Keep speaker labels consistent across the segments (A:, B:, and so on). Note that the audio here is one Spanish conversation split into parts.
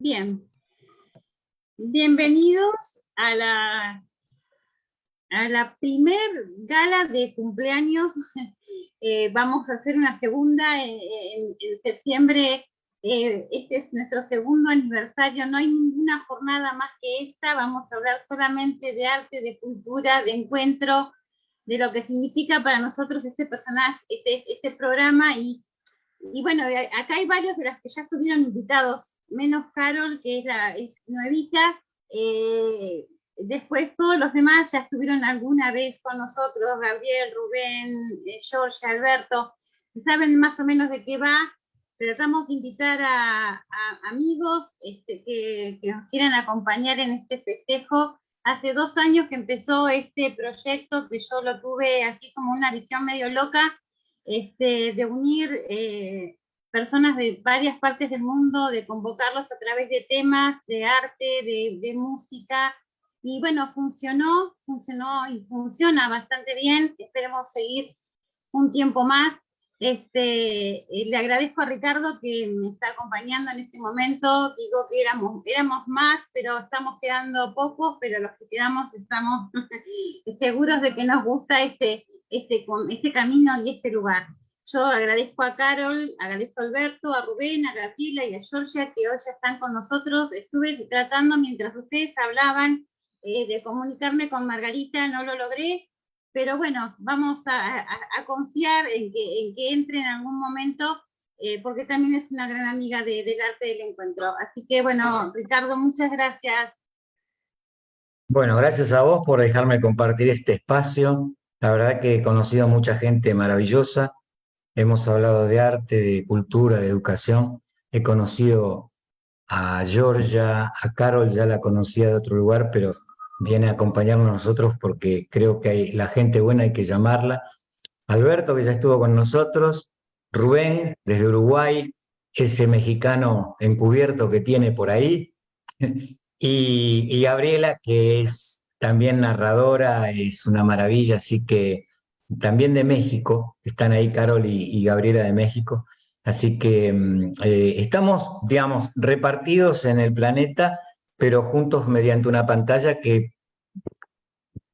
A: Bien, bienvenidos a la primer gala de cumpleaños. Vamos a hacer una segunda en septiembre. Este es nuestro segundo aniversario. No hay ninguna jornada más que esta. Vamos a hablar solamente de arte, de cultura, de encuentro, de lo que significa para nosotros este personaje, este programa. Y bueno, acá hay varios de las que ya estuvieron invitados, menos Carol, que es nuevita. Después todos los demás ya estuvieron alguna vez con nosotros, Gabriel, Rubén, George, Alberto, saben más o menos de qué va. Tratamos de invitar a amigos que nos quieran acompañar en este festejo. Hace 2 años que empezó este proyecto, que yo lo tuve así como una visión medio loca, de unir personas de varias partes del mundo, de convocarlos a través de temas, de arte, de música. Y bueno, funcionó y funciona bastante bien. Esperemos seguir un tiempo más. Le agradezco a Ricardo que me está acompañando en este momento. Digo que éramos más, pero estamos quedando pocos, pero los que quedamos estamos seguros de que nos gusta este camino y este lugar. Yo agradezco a Carol, agradezco a Alberto, a Rubén, a Gabriela y a Georgia, que hoy ya están con nosotros. Estuve tratando, mientras ustedes hablaban, de comunicarme con Margarita, no lo logré, pero bueno, vamos a confiar en que entre en algún momento, porque también es una gran amiga del arte del encuentro. Así que bueno, Ricardo, muchas gracias.
B: Bueno, gracias a vos por dejarme compartir este espacio. La verdad que he conocido a mucha gente maravillosa. Hemos hablado de arte, de cultura, de educación. He conocido a Georgia, a Carol, ya la conocía de otro lugar, pero viene a acompañarnos a nosotros porque creo que la gente buena hay que llamarla. Alberto, que ya estuvo con nosotros. Rubén, desde Uruguay, ese mexicano encubierto que tiene por ahí. Y Gabriela, que es también narradora, es una maravilla, así que también de México, están ahí Carol y Gabriela de México, así que estamos, digamos, repartidos en el planeta, pero juntos mediante una pantalla que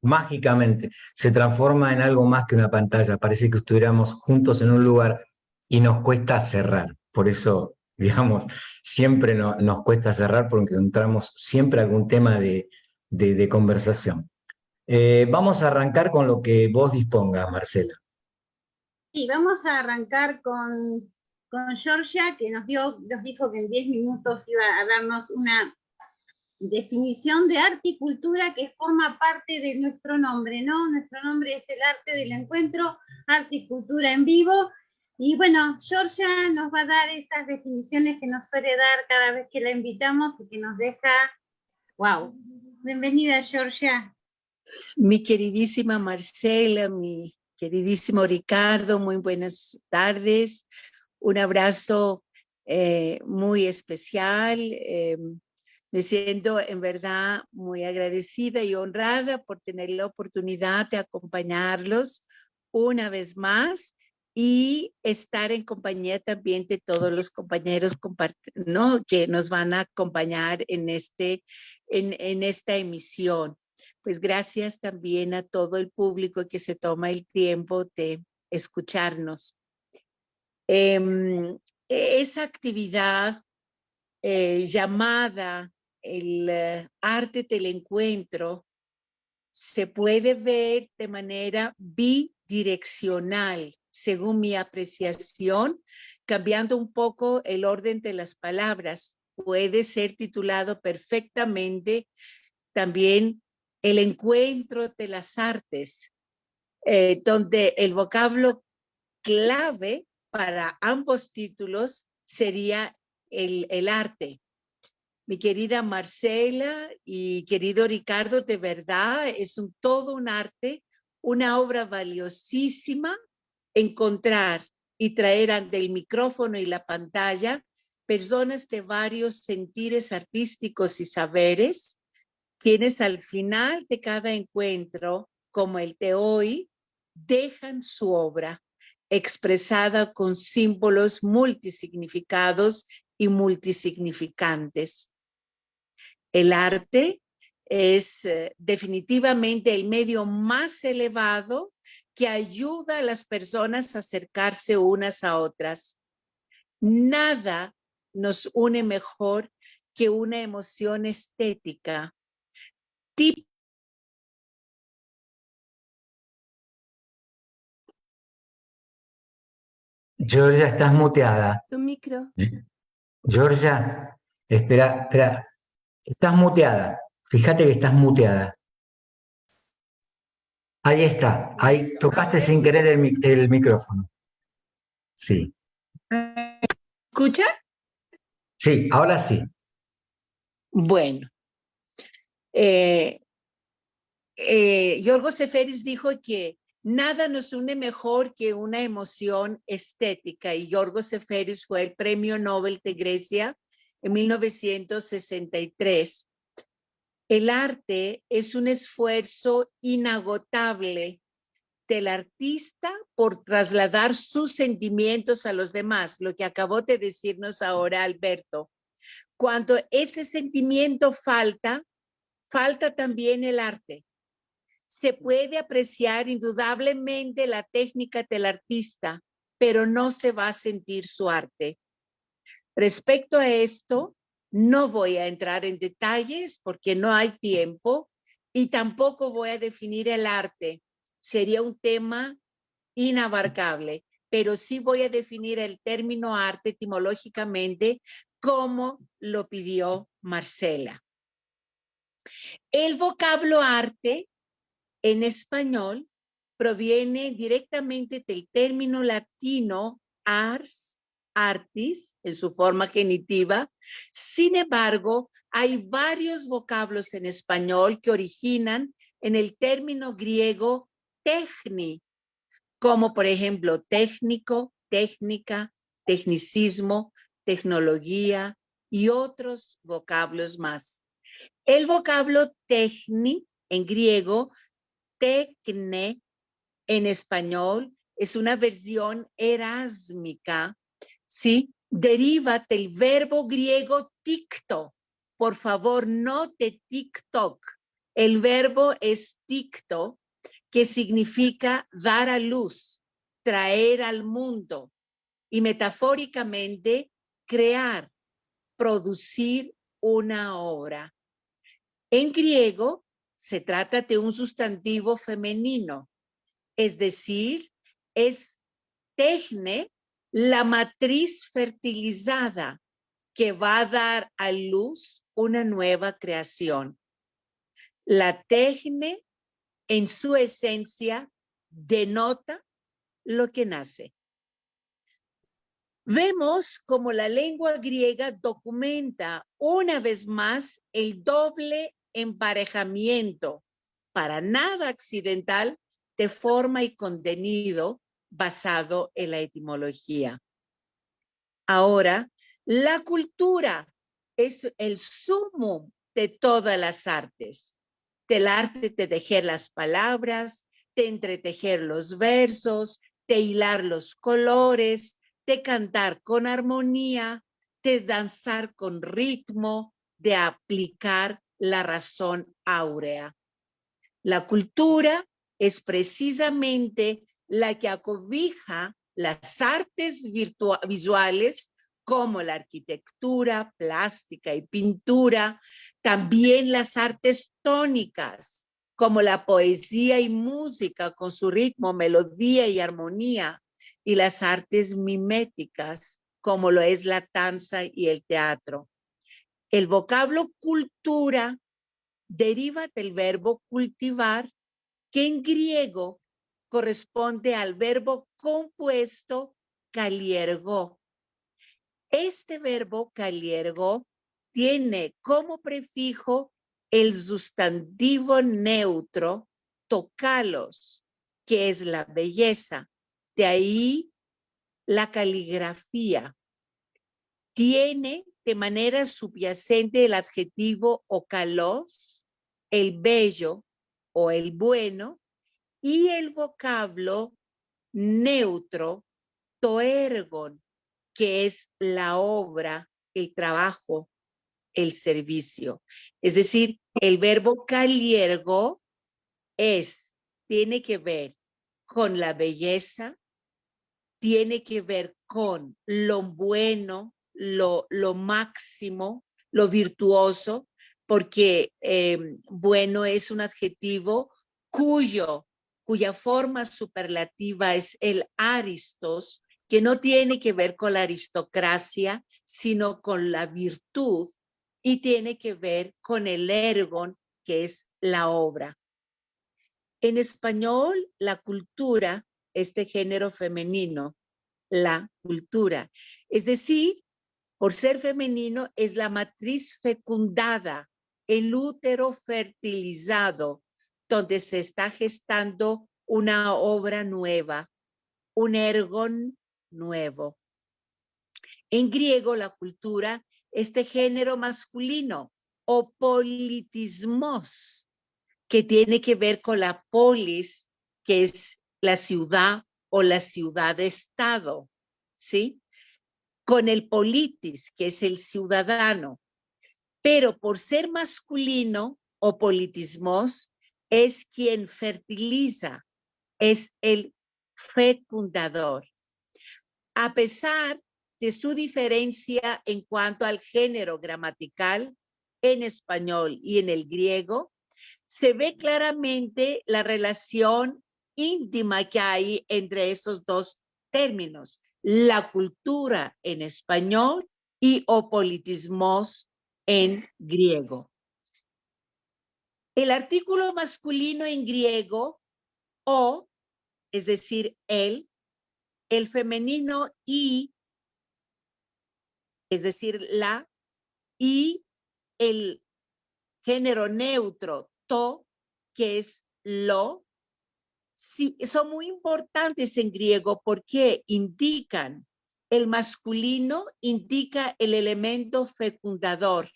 B: mágicamente se transforma en algo más que una pantalla, parece que estuviéramos juntos en un lugar y nos cuesta cerrar, por eso digamos, siempre nos cuesta cerrar porque encontramos siempre algún tema de conversación. Vamos a arrancar con lo que vos dispongas, Marcela.
A: Sí, vamos a arrancar con Georgia, que nos dijo que en 10 minutos iba a darnos una definición de arte y cultura que forma parte de nuestro nombre, ¿no? Nuestro nombre es el arte del encuentro, arte y cultura en vivo. Y bueno, Georgia nos va a dar esas definiciones que nos suele dar cada vez que la invitamos y que nos deja, wow. Bienvenida, Georgia.
C: Mi queridísima Marcela, mi queridísimo Ricardo, muy buenas tardes. Un abrazo muy especial. Me siento en verdad muy agradecida y honrada por tener la oportunidad de acompañarlos una vez más y estar en compañía también de todos los compañeros, ¿no?, que nos van a acompañar en esta emisión. Pues gracias también a todo el público que se toma el tiempo de escucharnos. Esa actividad llamada el arte del encuentro se puede ver de manera bidireccional, según mi apreciación, cambiando un poco el orden de las palabras. Puede ser titulado perfectamente también el encuentro de las artes, donde el vocablo clave para ambos títulos sería el arte. Mi querida Marcela y querido Ricardo, de verdad es todo un arte, una obra valiosísima encontrar y traer ante el micrófono y la pantalla personas de varios sentires artísticos y saberes, quienes al final de cada encuentro, como el de hoy, dejan su obra expresada con símbolos multisignificados y multisignificantes. El arte es definitivamente el medio más elevado que ayuda a las personas a acercarse unas a otras. Nada nos une mejor que una emoción estética.
B: Georgia, estás muteada.
D: Tu micro.
B: Georgia, espera, espera. Estás muteada. Fíjate que estás muteada. Ahí está. Ahí tocaste sin querer el micrófono. Sí.
C: ¿Escucha?
B: Sí, ahora sí.
C: Bueno. Yorgos Seferis dijo que nada nos une mejor que una emoción estética, y Yorgos Seferis fue el premio Nobel de Grecia en 1963. El arte es un esfuerzo inagotable del artista por trasladar sus sentimientos a los demás, lo que acabó de decirnos ahora Alberto. Cuando ese sentimiento falta, falta también el arte. Se puede apreciar indudablemente la técnica del artista, pero no se va a sentir su arte. Respecto a esto, no voy a entrar en detalles porque no hay tiempo y tampoco voy a definir el arte. Sería un tema inabarcable, pero sí voy a definir el término arte etimológicamente como lo pidió Marcela. El vocablo arte en español proviene directamente del término latino ars, artis, en su forma genitiva. Sin embargo, hay varios vocablos en español que originan en el término griego techni, como por ejemplo técnico, técnica, tecnicismo, tecnología y otros vocablos más. El vocablo techni en griego, tecne en español, es una versión erásmica, ¿sí? Deriva del verbo griego ticto. Por favor, no de TikTok. El verbo es ticto, que significa dar a luz, traer al mundo y metafóricamente crear, producir una obra. En griego se trata de un sustantivo femenino, es decir, es techne, la matriz fertilizada que va a dar a luz una nueva creación. La techne, en su esencia, denota lo que nace. Vemos cómo la lengua griega documenta una vez más el doble emparejamiento, para nada accidental, de forma y contenido basado en la etimología. Ahora, la cultura es el sumo de todas las artes. Del arte de tejer las palabras, de entretejer los versos, de hilar los colores, de cantar con armonía, de danzar con ritmo, de aplicar la razón áurea. La cultura es precisamente la que acobija las artes visuales como la arquitectura, plástica y pintura, también las artes tónicas como la poesía y música con su ritmo, melodía y armonía, y las artes miméticas como lo es la danza y el teatro. El vocablo cultura deriva del verbo cultivar, que en griego corresponde al verbo compuesto kaliergo. Este verbo kaliergo tiene como prefijo el sustantivo neutro tokalos, que es la belleza. De ahí la caligrafía. Tiene de manera subyacente el adjetivo okalos, el bello o el bueno, y el vocablo neutro toergon, que es la obra, el trabajo. el servicio. Es decir, el verbo caliergo tiene que ver con la belleza, tiene que ver con lo bueno, lo máximo, lo virtuoso, porque bueno es un adjetivo cuya forma superlativa es el aristos, que no tiene que ver con la aristocracia, sino con la virtud, y tiene que ver con el ergon, que es la obra. En español, la cultura, este género femenino, la cultura, es decir, por ser femenino, es la matriz fecundada, el útero fertilizado, donde se está gestando una obra nueva, un ergon nuevo. En griego, la cultura, este género masculino, o politismos, que tiene que ver con la polis, que es la ciudad o la ciudad-estado, ¿sí? Con el politis, que es el ciudadano. Pero por ser masculino o politismos, es quien fertiliza, es el fecundador. A pesar de su diferencia en cuanto al género gramatical en español y en el griego, se ve claramente la relación íntima que hay entre estos dos términos, la cultura en español y politismos en griego. El artículo masculino en griego, o, es decir, el femenino y, es decir, la, y el género neutro, to, que es lo, sí, son muy importantes en griego porque indican, el masculino indica el elemento fecundador.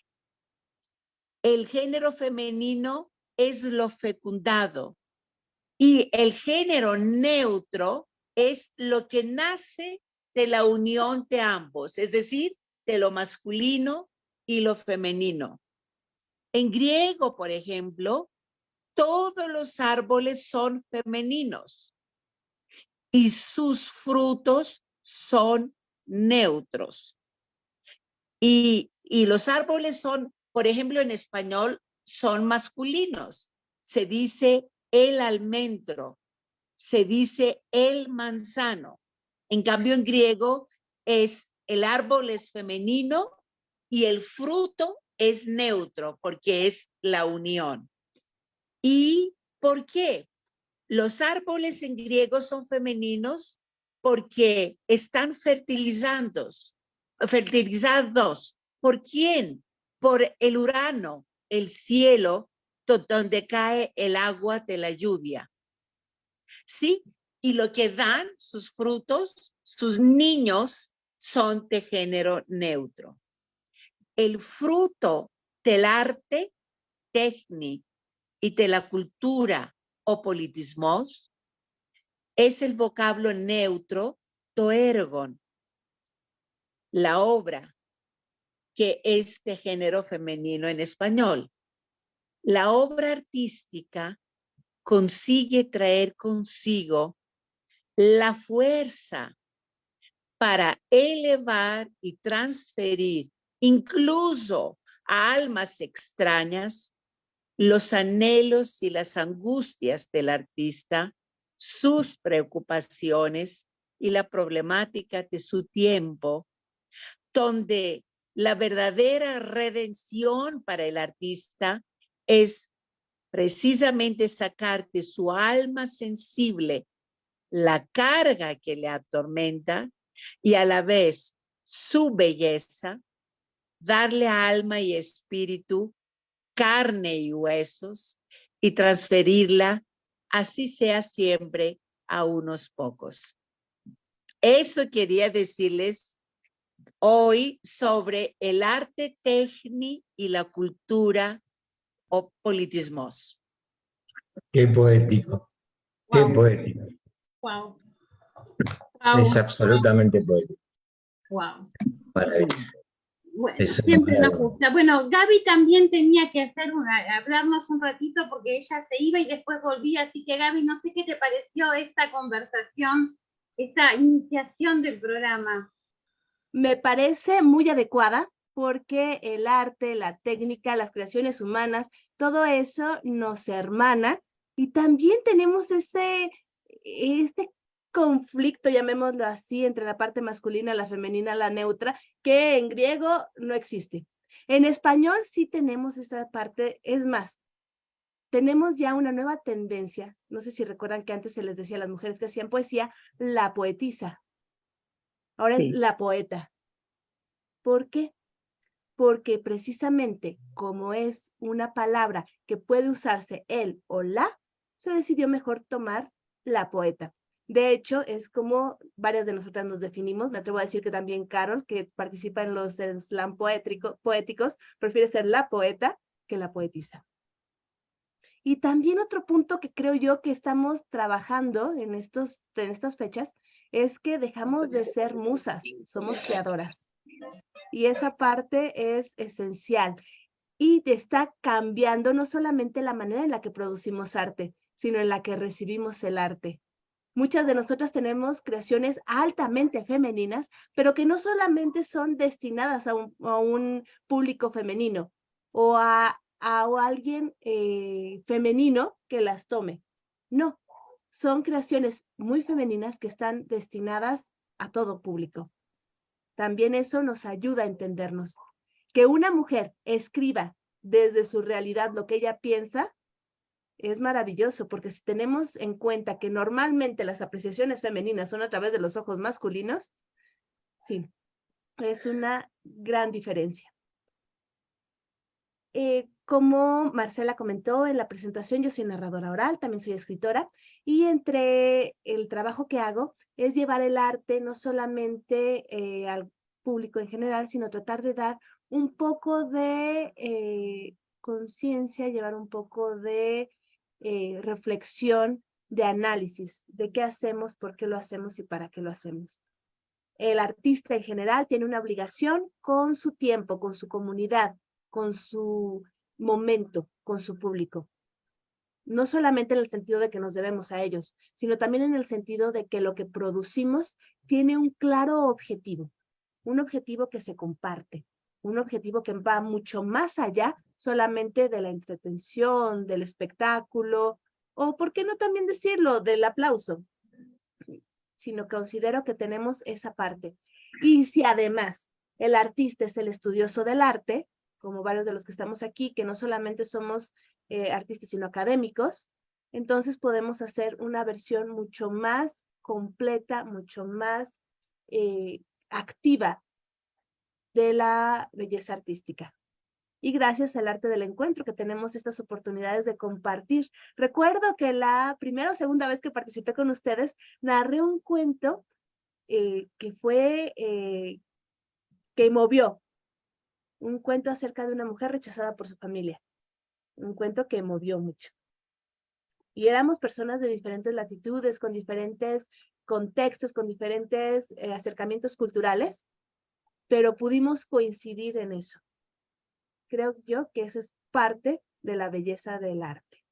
C: El género femenino es lo fecundado. Y el género neutro es lo que nace de la unión de ambos, es decir, de lo masculino y lo femenino. En griego, por ejemplo, todos los árboles son femeninos y sus frutos son neutros. Y los árboles son, por ejemplo, en español, son masculinos. Se dice el almendro, se dice el manzano. En cambio, en griego, el árbol es femenino y el fruto es neutro, porque es la unión. ¿Y por qué? Los árboles en griego son femeninos porque están fertilizados. ¿Por quién? Por el Urano, el cielo, donde cae el agua de la lluvia. ¿Sí? Y lo que dan sus frutos, sus niños, son de género neutro. El fruto del arte, técnico, y de la cultura o politismos, es el vocablo neutro toergon, la obra que es de género femenino en español. La obra artística consigue traer consigo la fuerza para elevar y transferir, incluso a almas extrañas, los anhelos y las angustias del artista, sus preocupaciones y la problemática de su tiempo, donde la verdadera redención para el artista es precisamente sacar de su alma sensible la carga que le atormenta y a la vez su belleza, darle a alma y espíritu carne y huesos y transferirla, así sea siempre, a unos pocos. Eso quería decirles hoy sobre el arte técnico y la cultura o politismos.
B: Qué poético, qué poético.
A: Wow.
B: Es absolutamente poético.
A: Wow.
B: Maravilloso.
A: Bueno,
B: Eso es
A: siempre nos
B: bárbaro.
A: gusta. Bueno, Gaby también tenía que hablarnos un ratito porque ella se iba y después volvía, así que Gaby, no sé qué te pareció esta conversación, esta iniciación del programa.
D: Me parece muy adecuada porque el arte, la técnica, las creaciones humanas, todo eso nos hermana y también tenemos ese conflicto, llamémoslo así, entre la parte masculina, la femenina, la neutra, que en griego no existe. En español sí tenemos esa parte, es más, tenemos ya una nueva tendencia, no sé si recuerdan que antes se les decía a las mujeres que hacían poesía, la poetisa, ahora es
C: Sí.
D: la poeta. ¿Por qué? Porque precisamente como es una palabra que puede usarse él o la, se decidió mejor tomar la poeta. De hecho, es como varias de nosotras nos definimos. Me atrevo a decir que también Carol, que participa en los slam poéticos, prefiere ser la poeta que la poetisa. Y también otro punto que creo yo que estamos trabajando en estas fechas es que dejamos de ser musas, somos creadoras. Y esa parte es esencial y te está cambiando no solamente la manera en la que producimos arte, sino en la que recibimos el arte. Muchas de nosotras tenemos creaciones altamente femeninas, pero que no solamente son destinadas a un público femenino o a alguien femenino que las tome. No, son creaciones muy femeninas que están destinadas a todo público. También eso nos ayuda a entendernos. Que una mujer escriba desde su realidad lo que ella piensa es maravilloso, porque si tenemos en cuenta que normalmente las apreciaciones femeninas son a través de los ojos masculinos, sí, es una gran diferencia. Como Marcela comentó en la presentación, yo soy narradora oral, también soy escritora, y entre el trabajo que hago es llevar el arte no solamente al público en general, sino tratar de dar un poco de conciencia, llevar un poco de reflexión, de análisis de qué hacemos, por qué lo hacemos y para qué lo hacemos. El artista en general tiene una obligación con su tiempo, con su comunidad, con su momento, con su público. No solamente en el sentido de que nos debemos a ellos, sino también en el sentido de que lo que producimos tiene un claro objetivo, un objetivo que se comparte, un objetivo que va mucho más allá solamente de la entretención, del espectáculo, o por qué no también decirlo, del aplauso, sino que considero que tenemos esa parte. Y si además el artista es el estudioso del arte, como varios de los que estamos aquí, que no solamente somos artistas, sino académicos, entonces podemos hacer una versión mucho más completa, mucho más activa de la belleza artística. Y gracias al arte del encuentro que tenemos estas oportunidades de compartir. Recuerdo que la primera o segunda vez que participé con ustedes, narré un cuento que movió, un cuento acerca de una mujer rechazada por su familia, un cuento que movió mucho. Y éramos personas de diferentes latitudes, con diferentes contextos, con diferentes acercamientos culturales, pero pudimos coincidir en eso. Creo yo que esa es parte de la belleza del arte.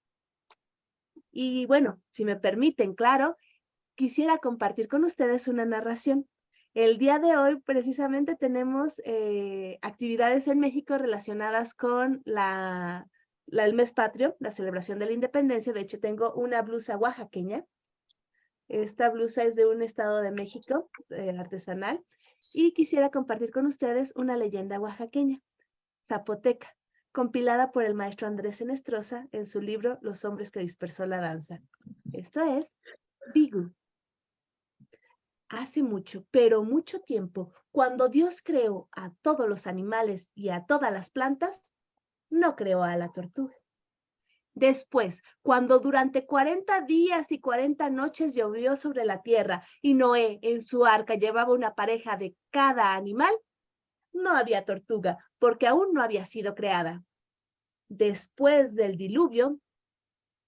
D: Y bueno, si me permiten, claro, quisiera compartir con ustedes una narración. El día de hoy precisamente tenemos actividades en México relacionadas con el mes patrio, la celebración de la independencia. De hecho, tengo una blusa oaxaqueña. Esta blusa es de un estado de México, artesanal, y quisiera compartir con ustedes una leyenda oaxaqueña, zapoteca, compilada por el maestro Andrés Enestrosa en su libro Los hombres que dispersó la danza. Esto es Bigu. Hace mucho, pero mucho tiempo, cuando Dios creó a todos los animales y a todas las plantas, no creó a la tortuga. Después, cuando durante 40 días y 40 noches llovió sobre la tierra y Noé en su arca llevaba una pareja de cada animal, no había tortuga, porque aún no había sido creada. Después del diluvio,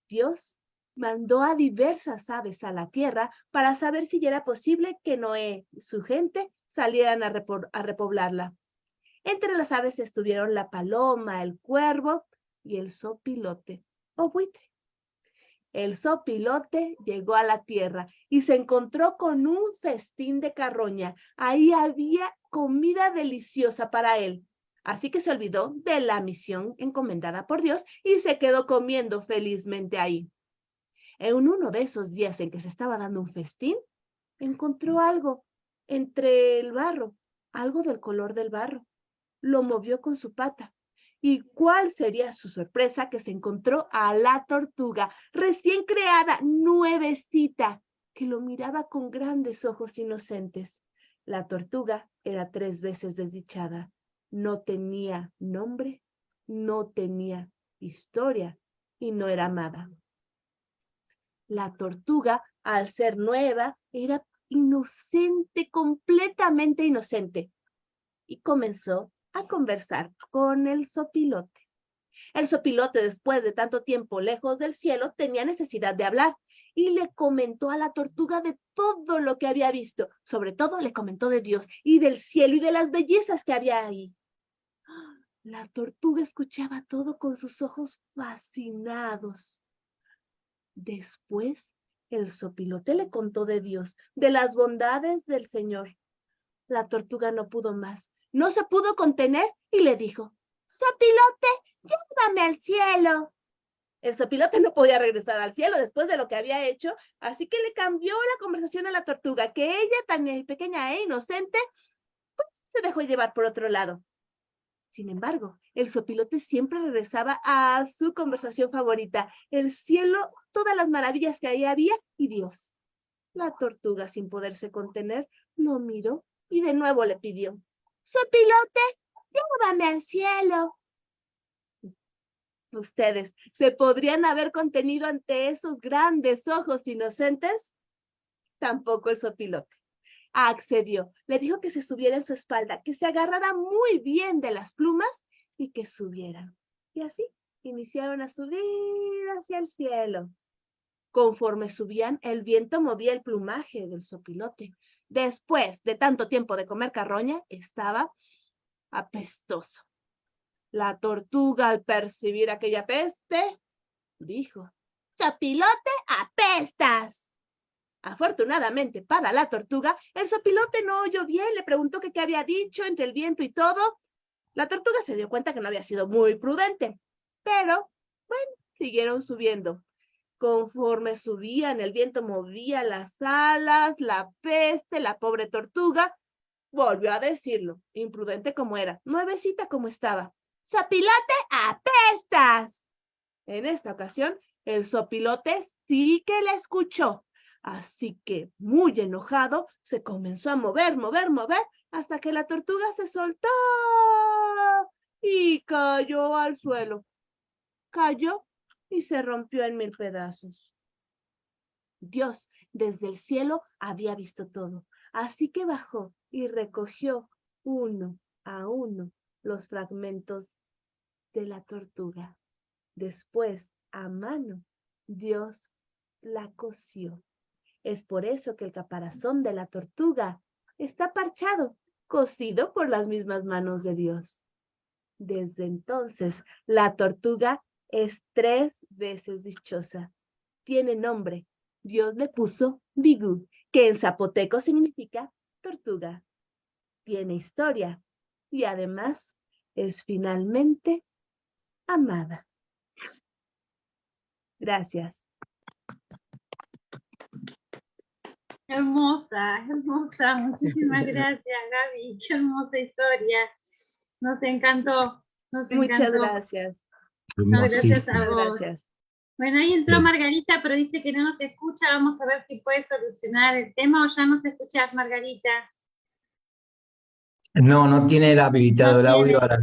D: Dios mandó a diversas aves a la tierra para saber si ya era posible que Noé y su gente salieran a repoblarla. Entre las aves estuvieron la paloma, el cuervo y el zopilote o buitre. El zopilote llegó a la tierra y se encontró con un festín de carroña. Ahí había comida deliciosa para él. Así que se olvidó de la misión encomendada por Dios y se quedó comiendo felizmente ahí. En uno de esos días en que se estaba dando un festín, encontró algo entre el barro, algo del color del barro. Lo movió con su pata. ¿Y cuál sería su sorpresa? Que se encontró a la tortuga recién creada, nuevecita, que lo miraba con grandes ojos inocentes. La tortuga era 3 veces desdichada. No tenía nombre, no tenía historia y no era amada. La tortuga, al ser nueva, era inocente, completamente inocente, y comenzó a conversar con el zopilote. El zopilote, después de tanto tiempo lejos del cielo, tenía necesidad de hablar y le comentó a la tortuga de todo lo que había visto. Sobre todo le comentó de Dios y del cielo y de las bellezas que había ahí. La tortuga escuchaba todo con sus ojos fascinados. Después, el zopilote le contó de Dios, de las bondades del Señor. La tortuga no pudo más, no se pudo contener y le dijo: «Zopilote, llévame al cielo». El zopilote no podía regresar al cielo después de lo que había hecho, así que le cambió la conversación a la tortuga, que ella, tan pequeña e inocente, pues se dejó llevar por otro lado. Sin embargo, el zopilote siempre regresaba a su conversación favorita, el cielo, todas las maravillas que ahí había y Dios. La tortuga, sin poderse contener, lo miró y de nuevo le pidió: «Zopilote, llévame al cielo». ¿Ustedes se podrían haber contenido ante esos grandes ojos inocentes? Tampoco el zopilote. Accedió, le dijo que se subiera en su espalda, que se agarrara muy bien de las plumas y que subieran. Y así iniciaron a subir hacia el cielo. Conforme subían, el viento movía el plumaje del zopilote. Después de tanto tiempo de comer carroña, estaba apestoso. La tortuga, al percibir aquella peste, dijo: «Zopilote, apestas». Afortunadamente para la tortuga, el zopilote no oyó bien, le preguntó que qué había dicho entre el viento y todo. La tortuga se dio cuenta que no había sido muy prudente, pero, bueno, siguieron subiendo. Conforme subían, el viento movía las alas, la peste, la pobre tortuga volvió a decirlo, imprudente como era, nuevecita como estaba: «Zopilote, apestas». En esta ocasión, el zopilote sí que la escuchó, así que, muy enojado, se comenzó a mover, hasta que la tortuga se soltó y cayó al suelo. Cayó y se rompió en 1000 pedazos. Dios, desde el cielo, había visto todo, así que bajó y recogió uno a uno los fragmentos de la tortuga. Después, a mano, Dios la cosió. Es por eso que el caparazón de la tortuga está parchado, cosido por las mismas manos de Dios. Desde entonces, la tortuga es 3 veces dichosa. Tiene nombre. Dios le puso Bigu, que en zapoteco significa tortuga. Tiene historia y además es finalmente amada. Gracias.
A: Hermosa, hermosa. Muchísimas gracias, Gaby. Qué hermosa historia. Nos encantó.
D: Muchas gracias.
A: No, gracias a
B: Hermosísimo.
A: vos.
D: Gracias.
A: Bueno, ahí entró Margarita, pero dice que no nos escucha. Vamos a ver si puede solucionar el tema o ya nos escuchás, Margarita.
B: No, no tiene habilitado
A: No
B: el audio,
A: tiene.
B: ahora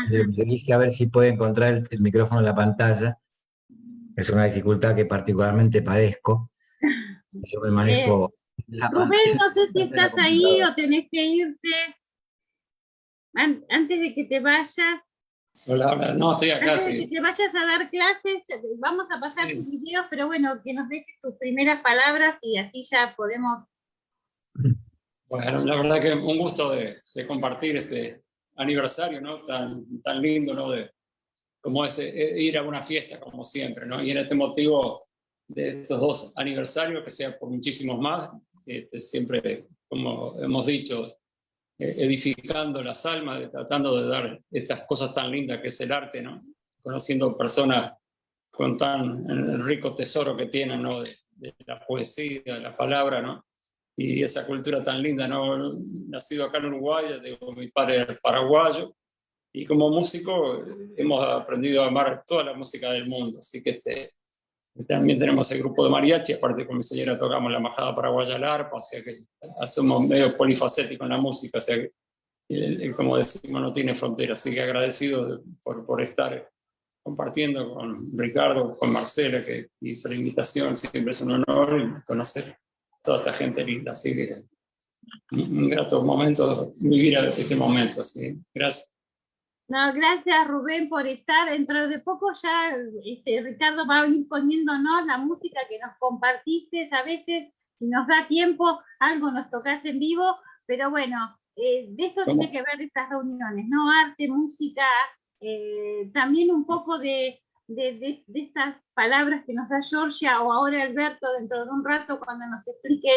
B: le dije a ver si puede encontrar el micrófono en la pantalla. Es una dificultad que particularmente padezco. Yo me manejo la
A: Rubén, no sé si
B: pantalla de la
A: estás ahí
B: computadora.
A: o tenés que irte. Antes de que te vayas,
E: Hola, hola. No, estoy acá,
A: antes de que
E: sí.
A: te vayas a dar clases, vamos a pasar tus videos, pero bueno, que nos dejes tus primeras palabras y así ya podemos.
E: Bueno, la verdad que un gusto de compartir aniversario, ¿no? Tan lindo, ¿no? Como es ir a una fiesta, como siempre, ¿no? Y en este motivo de estos 2 aniversarios, que sea por muchísimos más, siempre, como hemos dicho, edificando las almas, tratando de dar estas cosas tan lindas que es el arte, ¿no? Conociendo personas con tan rico tesoro que tienen, ¿no? De la poesía, de la palabra, ¿no? Y esa cultura tan linda, ¿no? Nacido acá en Uruguay, digo, mi padre es paraguayo, y como músico hemos aprendido a amar toda la música del mundo, así que también tenemos el grupo de mariachi, aparte con mi señora tocamos la majada paraguaya al arpa, o sea que hacemos medio polifacético en la música, o sea que, como decimos, no tiene frontera, así que agradecido por estar compartiendo con Ricardo, con Marcela, que hizo la invitación, siempre es un honor conocer toda esta gente linda, así que un grato momento vivir este momento, así. Gracias.
A: No, gracias Rubén por estar. Dentro de poco ya Ricardo va a ir poniéndonos la música que nos compartiste. A veces, si nos da tiempo, algo nos tocaste en vivo, pero bueno, de esto tiene que ver estas reuniones, ¿no? Arte, música, también un poco de estas palabras que nos da Georgia o ahora Alberto dentro de un rato cuando nos explique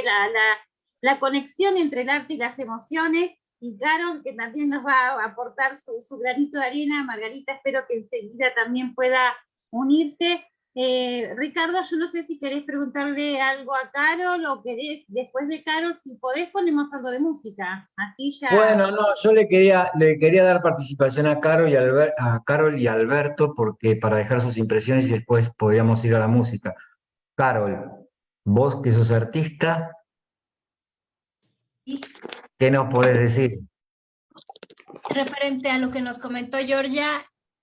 A: la conexión entre el arte y las emociones. Y Carol, que también nos va a aportar su granito de arena. Margarita, espero que enseguida también pueda unirse. Ricardo, yo no sé si querés preguntarle algo a Carol o querés, después de Carol, si podés, ponemos algo de música. Así ya.
B: Bueno, no, yo le quería dar participación a Carol y a Alberto porque para dejar sus impresiones y después podríamos ir a la música. Carol, vos que sos artista, ¿qué nos podés decir?
F: Referente a lo que nos comentó Georgia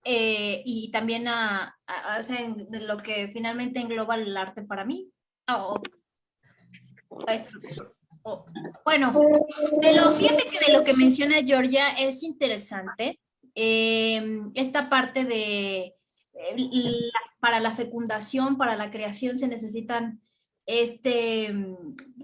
F: y también o sea, de lo que finalmente engloba el arte para mí. Bueno, fíjate que de lo que menciona Georgia es interesante. Esta parte de para la fecundación, para la creación se necesitan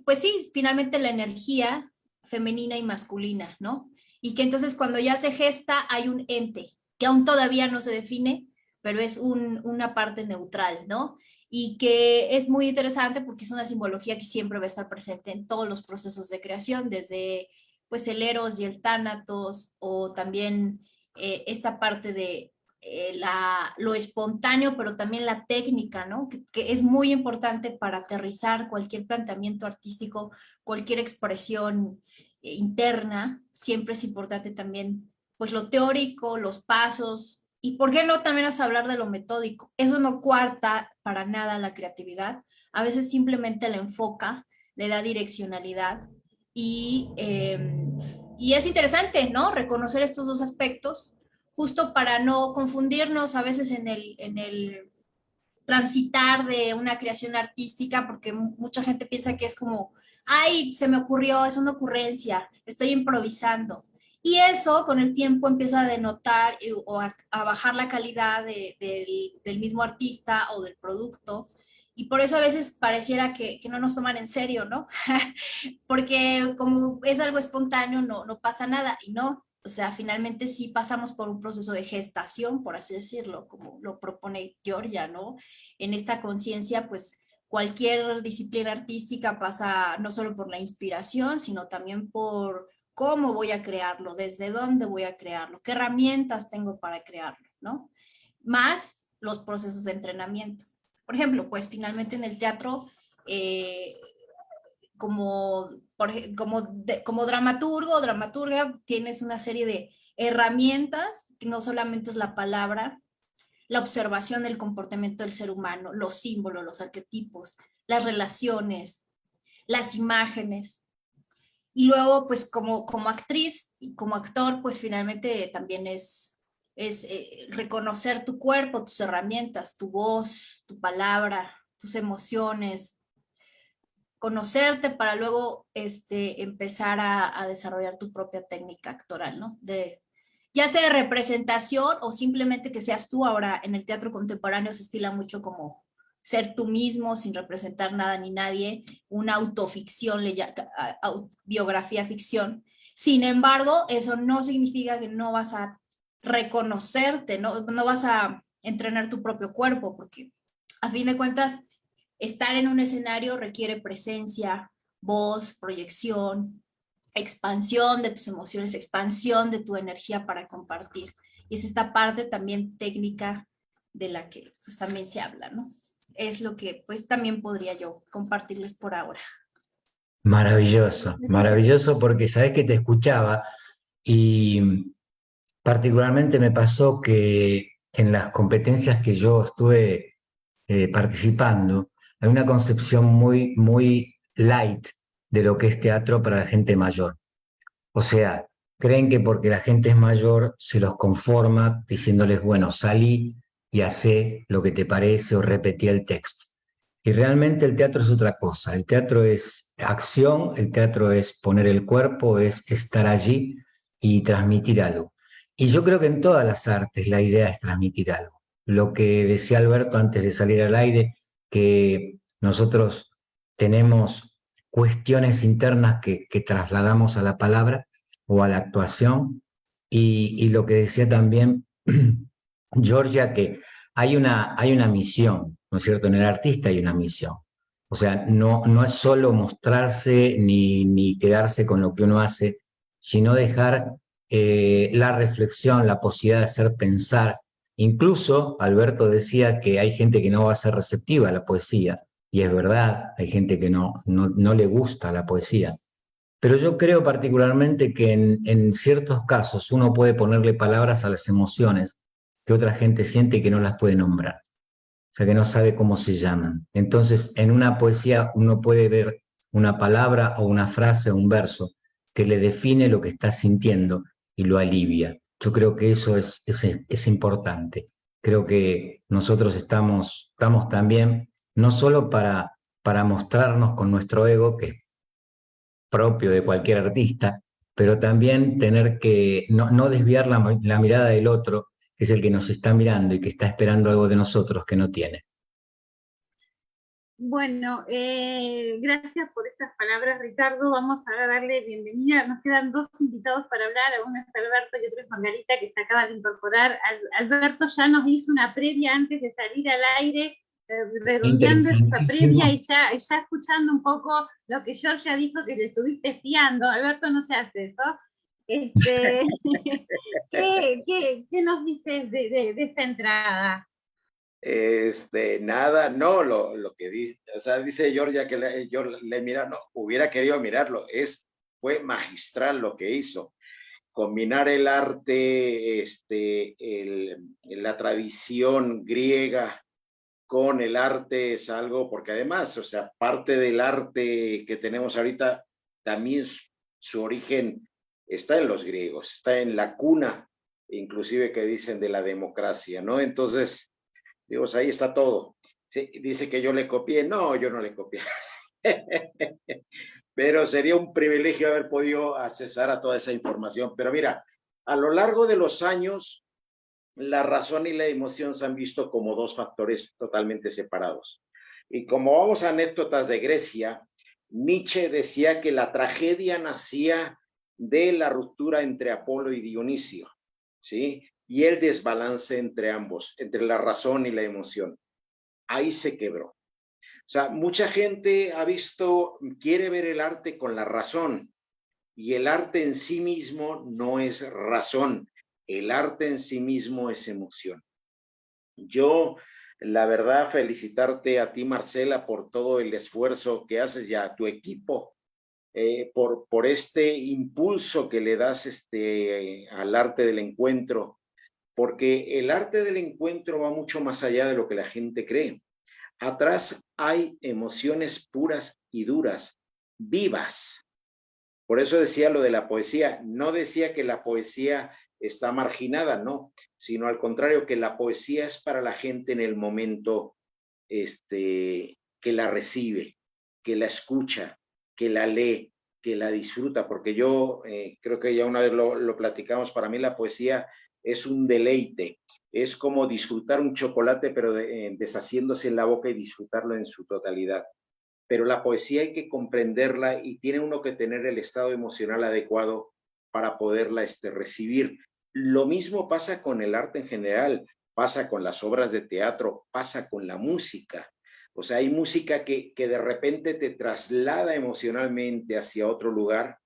F: pues sí, finalmente la energía femenina y masculina, ¿no? Y que entonces cuando ya se gesta hay un ente que aún todavía no se define, pero es una parte neutral, ¿no? Y que es muy interesante porque es una simbología que siempre va a estar presente en todos los procesos de creación, desde pues el Eros y el Tánatos, o también esta parte de lo espontáneo, pero también la técnica, ¿no? Que es muy importante para aterrizar cualquier planteamiento artístico, cualquier expresión interna. Siempre es importante también, pues lo teórico, los pasos, y por qué no también hasta hablar de lo metódico. Eso no coarta para nada la creatividad, a veces simplemente la enfoca, le da direccionalidad, y es interesante, ¿no? Reconocer estos 2 aspectos, justo para no confundirnos a veces en el transitar de una creación artística, porque mucha gente piensa que es como, ay, se me ocurrió, es una ocurrencia, estoy improvisando. Y eso con el tiempo empieza a denotar o a bajar la calidad del mismo artista o del producto. Y por eso a veces pareciera que no nos toman en serio, ¿no? Porque como es algo espontáneo, no pasa nada. Y no, o sea, finalmente sí pasamos por un proceso de gestación, por así decirlo, como lo propone Georgia, ¿no? En esta conciencia, pues cualquier disciplina artística pasa no solo por la inspiración, sino también por cómo voy a crearlo, desde dónde voy a crearlo, qué herramientas tengo para crearlo, ¿no? Más los procesos de entrenamiento. Por ejemplo, pues finalmente en el teatro, como dramaturgo o dramaturga, tienes una serie de herramientas, que no solamente es la palabra, la observación del comportamiento del ser humano, los símbolos, los arquetipos, las relaciones, las imágenes. Y luego, pues como actriz y como actor, pues finalmente también es reconocer tu cuerpo, tus herramientas, tu voz, tu palabra, tus emociones, conocerte para luego empezar a desarrollar tu propia técnica actoral, ¿no? Ya sea de representación o simplemente que seas tú. Ahora en el teatro contemporáneo se estila mucho como ser tú mismo sin representar nada ni nadie, una autoficción, biografía ficción, Sin embargo, eso no significa que no vas a reconocerte, no vas a entrenar tu propio cuerpo, porque a fin de cuentas, estar en un escenario requiere presencia, voz, proyección, expansión de tus emociones, expansión de tu energía para compartir. Y es esta parte también técnica de la que pues también se habla, ¿no? Es lo que pues también podría yo compartirles por ahora.
B: Maravilloso, maravilloso porque sabes que te escuchaba y particularmente me pasó que en las competencias que yo estuve participando, hay una concepción muy, muy light de lo que es teatro para la gente mayor. O sea, creen que porque la gente es mayor se los conforma diciéndoles, bueno, salí y hacé lo que te parece o repetí el texto. Y realmente el teatro es otra cosa. El teatro es acción, el teatro es poner el cuerpo, es estar allí y transmitir algo. Y yo creo que en todas las artes la idea es transmitir algo. Lo que decía Alberto antes de salir al aire, que nosotros tenemos cuestiones internas que trasladamos a la palabra o a la actuación, y lo que decía también Georgia, que hay una misión, ¿no es cierto? En el artista hay una misión. O sea, no es solo mostrarse ni quedarse con lo que uno hace, sino dejar la reflexión, la posibilidad de hacer pensar. Incluso Alberto decía que hay gente que no va a ser receptiva a la poesía, y es verdad, hay gente que no le gusta la poesía. Pero yo creo particularmente que en ciertos casos uno puede ponerle palabras a las emociones que otra gente siente y que no las puede nombrar, o sea, que no sabe cómo se llaman. Entonces, en una poesía uno puede ver una palabra o una frase o un verso que le define lo que está sintiendo y lo alivia. Yo creo que eso es importante. Creo que nosotros estamos también, no solo para mostrarnos con nuestro ego, que es propio de cualquier artista, pero también tener que no desviar la mirada del otro, que es el que nos está mirando y que está esperando algo de nosotros que no tiene.
A: Bueno, gracias por estas palabras, Ricardo. Vamos a darle bienvenida. Nos quedan dos invitados para hablar. Uno es Alberto y otro es Margarita, que se acaba de incorporar. Alberto ya nos hizo una previa antes de salir al aire, redondeando esa previa y ya escuchando un poco lo que Georgia dijo que le estuviste espiando. Alberto, no se hace eso. ¿Qué nos dices de esta entrada?
G: Nada, no, lo que dice, o sea, dice Georgia que yo le mira, no, hubiera querido mirarlo, fue magistral lo que hizo. Combinar el arte, la tradición griega con el arte es algo, porque además, o sea, parte del arte que tenemos ahorita, también su origen está en los griegos, está en la cuna, inclusive que dicen de la democracia, ¿no? Entonces, digo, ahí está todo. Sí, dice que yo le copié. No, yo no le copié. Pero sería un privilegio haber podido accesar a toda esa información. Pero mira, a lo largo de los años, la razón y la emoción se han visto como dos factores totalmente separados. Y como vamos a anécdotas de Grecia, Nietzsche decía que la tragedia nacía de la ruptura entre Apolo y Dionisio, ¿sí? Y el desbalance entre ambos, entre la razón y la emoción. Ahí se quebró. O sea, mucha gente quiere ver el arte con la razón, y el arte en sí mismo no es razón, el arte en sí mismo es emoción. Yo, la verdad, felicitarte a ti, Marcela, por todo el esfuerzo que haces y a tu equipo, por este impulso que le das al arte del encuentro, porque el arte del encuentro va mucho más allá de lo que la gente cree. Atrás hay emociones puras y duras, vivas. Por eso decía lo de la poesía. No decía que la poesía está marginada, no, sino al contrario, que la poesía es para la gente en el momento que la recibe, que la escucha, que la lee, que la disfruta, porque yo creo que ya una vez lo platicamos, para mí la poesía es un deleite, es como disfrutar un chocolate, pero deshaciéndose en la boca y disfrutarlo en su totalidad. Pero la poesía hay que comprenderla y tiene uno que tener el estado emocional adecuado para poderla recibir. Lo mismo pasa con el arte en general, pasa con las obras de teatro, pasa con la música. O sea, hay música que de repente te traslada emocionalmente hacia otro lugar,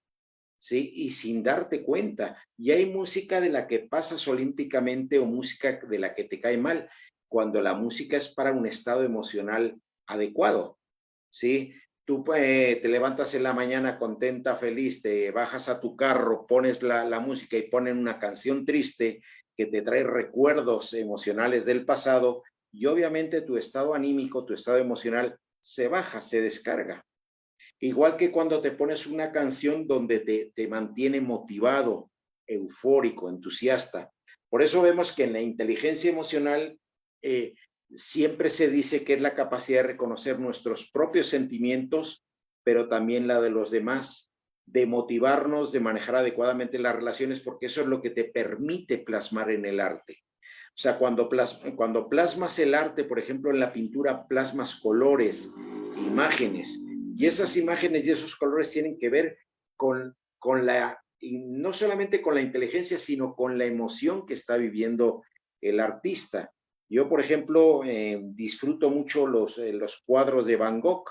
G: ¿sí? Y sin darte cuenta. Y hay música de la que pasas olímpicamente o música de la que te cae mal, cuando la música es para un estado emocional adecuado, ¿sí? Tú te levantas en la mañana contenta, feliz, te bajas a tu carro, pones la música y ponen una canción triste que te trae recuerdos emocionales del pasado y obviamente tu estado anímico, tu estado emocional se baja, se descarga. Igual que cuando te pones una canción donde te mantiene motivado, eufórico, entusiasta. Por eso vemos que en la inteligencia emocional siempre se dice que es la capacidad de reconocer nuestros propios sentimientos, pero también la de los demás, de motivarnos, de manejar adecuadamente las relaciones, porque eso es lo que te permite plasmar en el arte. O sea, cuando plasmas el arte, por ejemplo, en la pintura, plasmas colores, imágenes, y esas imágenes y esos colores tienen que ver con y no solamente con la inteligencia, sino con la emoción que está viviendo el artista. Yo, por ejemplo, disfruto mucho los cuadros de Van Gogh.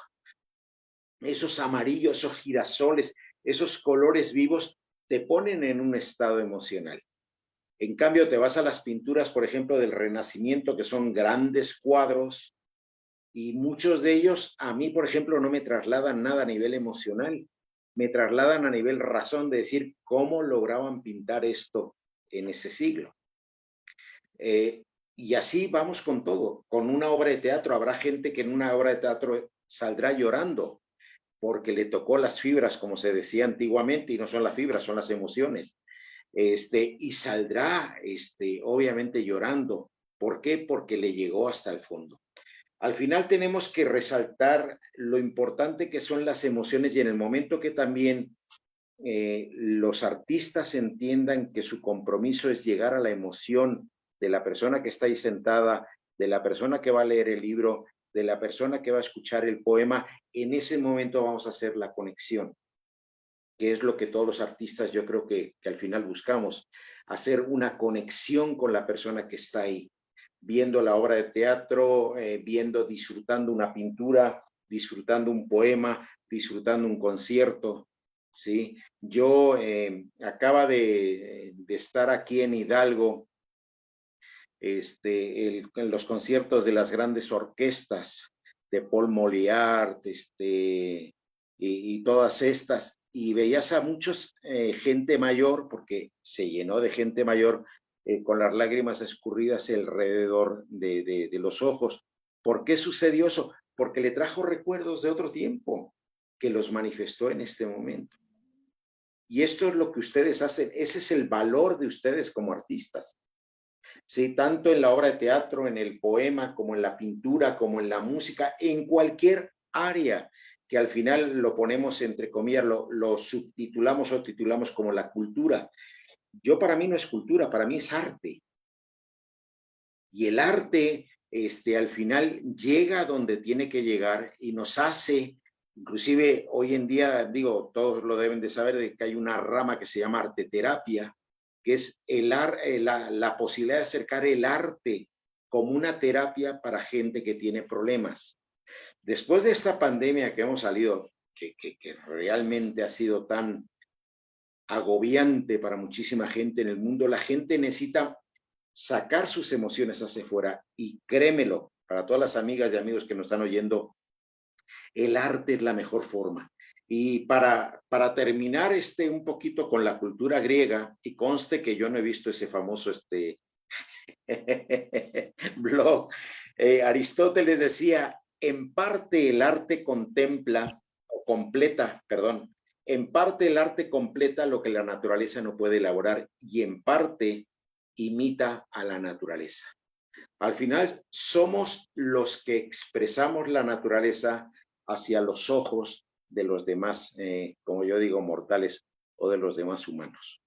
G: Esos amarillos, esos girasoles, esos colores vivos te ponen en un estado emocional. En cambio, te vas a las pinturas, por ejemplo, del Renacimiento, que son grandes cuadros, y muchos de ellos, a mí, por ejemplo, no me trasladan nada a nivel emocional, me trasladan a nivel razón de decir cómo lograban pintar esto en ese siglo. Y así vamos con todo. Con una obra de teatro, habrá gente que en una obra de teatro saldrá llorando porque le tocó las fibras, como se decía antiguamente, y no son las fibras, son las emociones. Y saldrá, obviamente llorando. ¿Por qué? Porque le llegó hasta el fondo. Al final tenemos que resaltar lo importante que son las emociones y en el momento que también los artistas entiendan que su compromiso es llegar a la emoción de la persona que está ahí sentada, de la persona que va a leer el libro, de la persona que va a escuchar el poema, en ese momento vamos a hacer la conexión, que es lo que todos los artistas yo creo que al final buscamos, hacer una conexión con la persona que está ahí, viendo la obra de teatro, disfrutando una pintura, disfrutando un poema, disfrutando un concierto, ¿sí? Yo acaba de estar aquí en Hidalgo, en los conciertos de las grandes orquestas de Paul Moliart, y todas estas, y veías a muchos gente mayor, porque se llenó de gente mayor, con las lágrimas escurridas alrededor de los ojos. ¿Por qué sucedió eso? Porque le trajo recuerdos de otro tiempo que los manifestó en este momento. Y esto es lo que ustedes hacen, ese es el valor de ustedes como artistas. Sí, tanto en la obra de teatro, en el poema, como en la pintura, como en la música, en cualquier área, que al final lo ponemos entre comillas, lo subtitulamos o titulamos como la cultura. Para mí no es cultura, para mí es arte. Y el arte, al final llega a donde tiene que llegar y nos hace, inclusive hoy en día, digo, todos lo deben de saber, de que hay una rama que se llama arteterapia, que es la posibilidad de acercar el arte como una terapia para gente que tiene problemas. Después de esta pandemia que hemos salido, que realmente ha sido tan agobiante para muchísima gente en el mundo, la gente necesita sacar sus emociones hacia afuera, y créemelo, para todas las amigas y amigos que nos están oyendo, el arte es la mejor forma. Y para terminar un poquito con la cultura griega, y conste que yo no he visto ese famoso blog, Aristóteles decía, en parte el arte en parte el arte completa lo que la naturaleza no puede elaborar, y en parte imita a la naturaleza. Al final somos los que expresamos la naturaleza hacia los ojos de los demás, como yo digo, mortales, o de los demás humanos.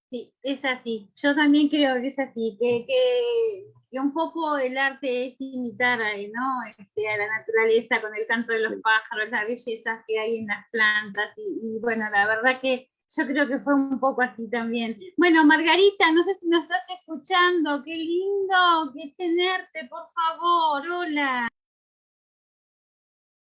A: Sí, es así. Yo también creo que es así, que que un poco el arte es imitar, ¿no? A la naturaleza con el canto de los pájaros, las bellezas que hay en las plantas, y bueno, la verdad que yo creo que fue un poco así también. Bueno, Margarita, no sé si nos estás escuchando, qué lindo que tenerte, por favor, hola.